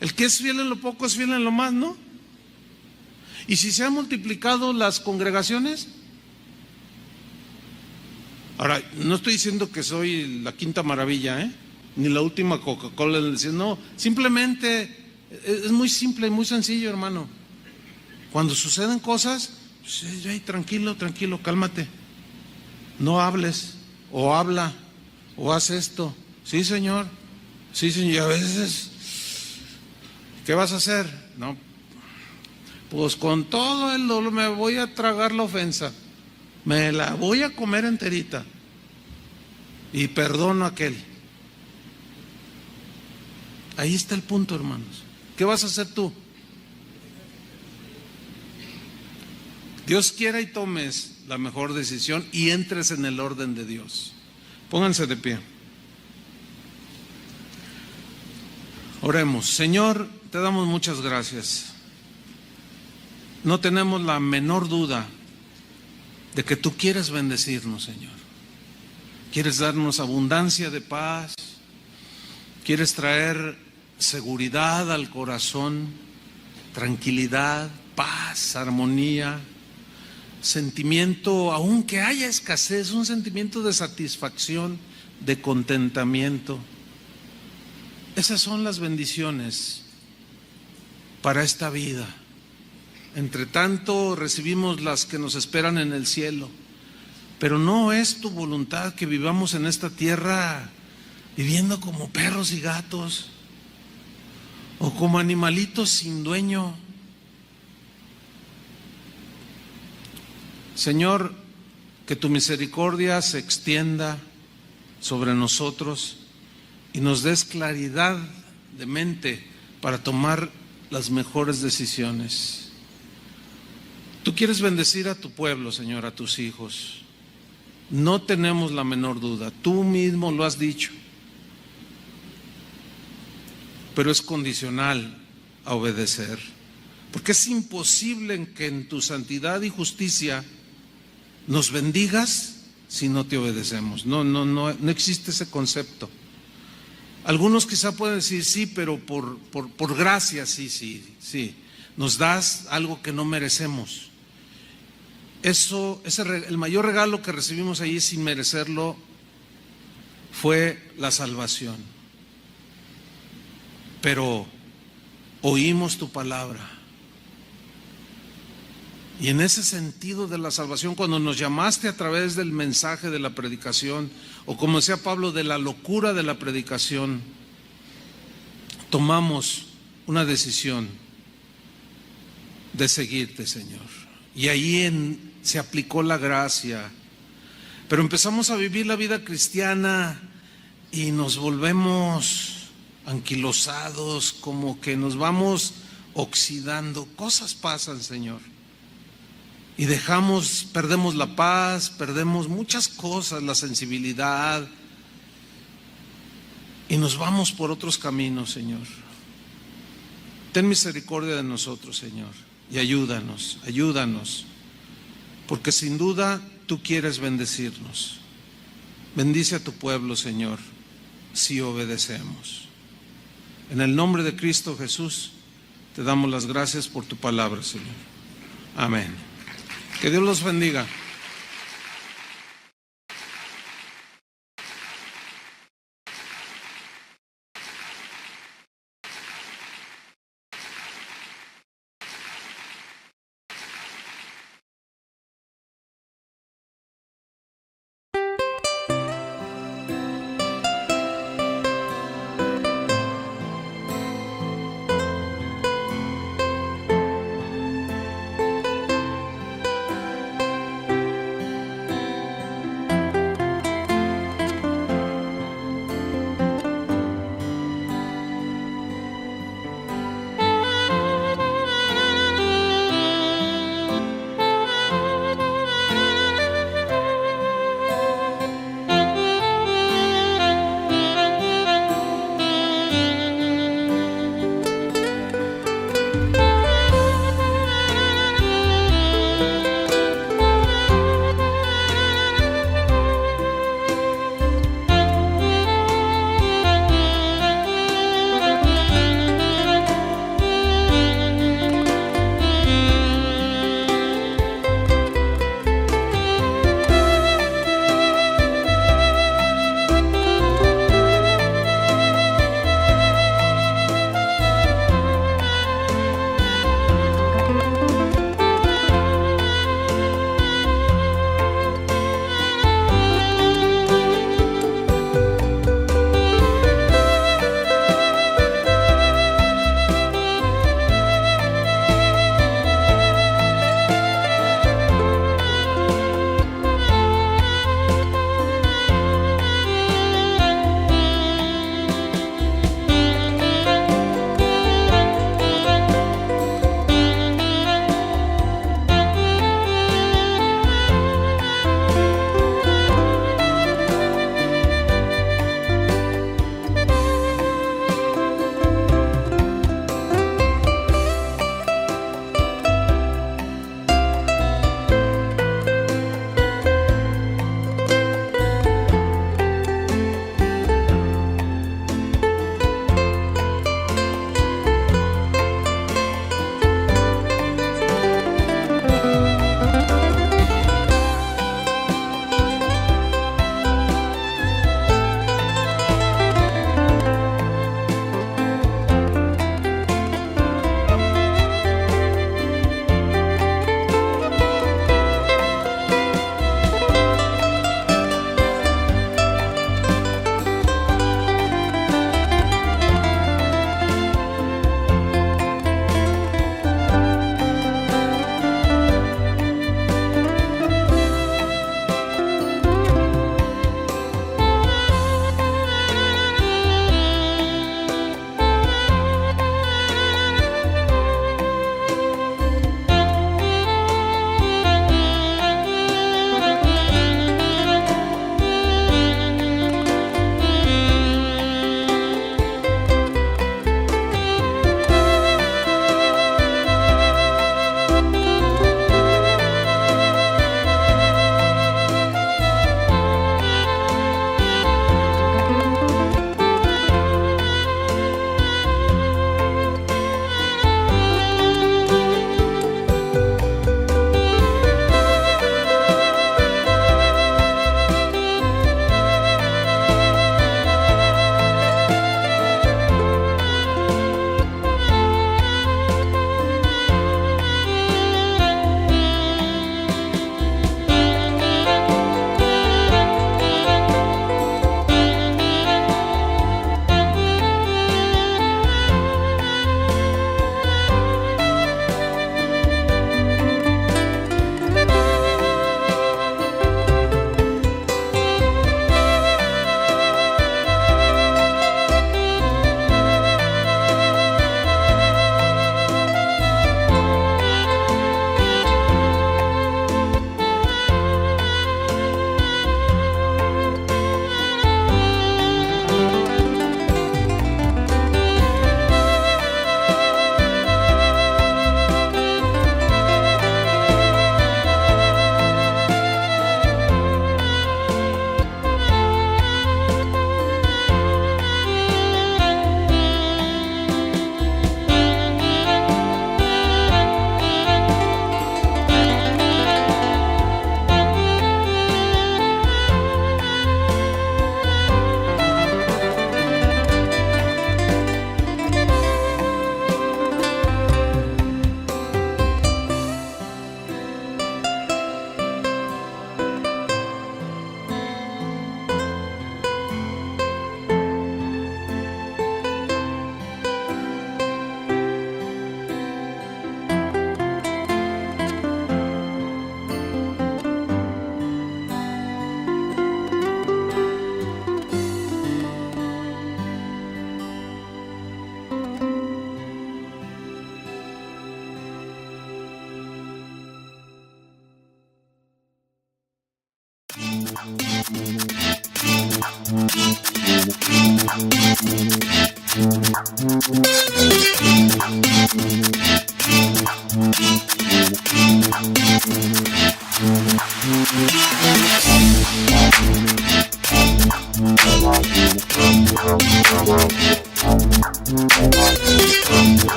El que es fiel en lo poco es fiel en lo más, ¿no? Y si se han multiplicado las congregaciones. Ahora, no estoy diciendo que soy la quinta maravilla, ni la última Coca-Cola. No, simplemente es muy simple y muy sencillo, hermano. Cuando suceden cosas, pues, tranquilo, cálmate. No hables, o habla, o haz esto. Sí, señor. Y a veces, ¿qué vas a hacer? No, pues con todo el dolor me voy a tragar la ofensa. Me la voy a comer enterita y perdono a aquel. Ahí está el punto, hermanos. ¿Qué vas a hacer tú? Dios quiera y tomes la mejor decisión y entres en el orden de Dios. Pónganse de pie. Oremos. Señor, te damos muchas gracias. No tenemos la menor duda de que tú quieres bendecirnos, Señor. Quieres darnos abundancia de paz. Quieres traer seguridad al corazón, tranquilidad, paz, armonía, sentimiento, aunque haya escasez, un sentimiento de satisfacción, de contentamiento. Esas son las bendiciones para esta vida. Entre tanto recibimos las que nos esperan en el cielo, pero no es tu voluntad que vivamos en esta tierra viviendo como perros y gatos o como animalitos sin dueño. Señor, que tu misericordia se extienda sobre nosotros y nos des claridad de mente para tomar las mejores decisiones. Tú quieres bendecir a tu pueblo, Señor, a tus hijos. No tenemos la menor duda, tú mismo lo has dicho, pero es condicional a obedecer, porque es imposible que en tu santidad y justicia nos bendigas si no te obedecemos. No existe ese concepto. Algunos quizá pueden decir sí, pero por gracia, sí, nos das algo que no merecemos. El mayor regalo que recibimos allí sin merecerlo fue la salvación. Pero oímos tu palabra. Y en ese sentido de la salvación, cuando nos llamaste a través del mensaje de la predicación, o como decía Pablo, de la locura de la predicación, tomamos una decisión de seguirte, Señor. Y ahí se aplicó la gracia. Pero empezamos a vivir la vida cristiana y nos volvemos anquilosados, como que nos vamos oxidando. Cosas pasan, Señor. Y perdemos la paz, perdemos muchas cosas, la sensibilidad, y nos vamos por otros caminos, Señor. Ten misericordia de nosotros, Señor, y ayúdanos, porque sin duda tú quieres bendecirnos. Bendice a tu pueblo, Señor, si obedecemos. En el nombre de Cristo Jesús, te damos las gracias por tu palabra, Señor. Amén. Que Dios los bendiga.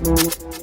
Thank you.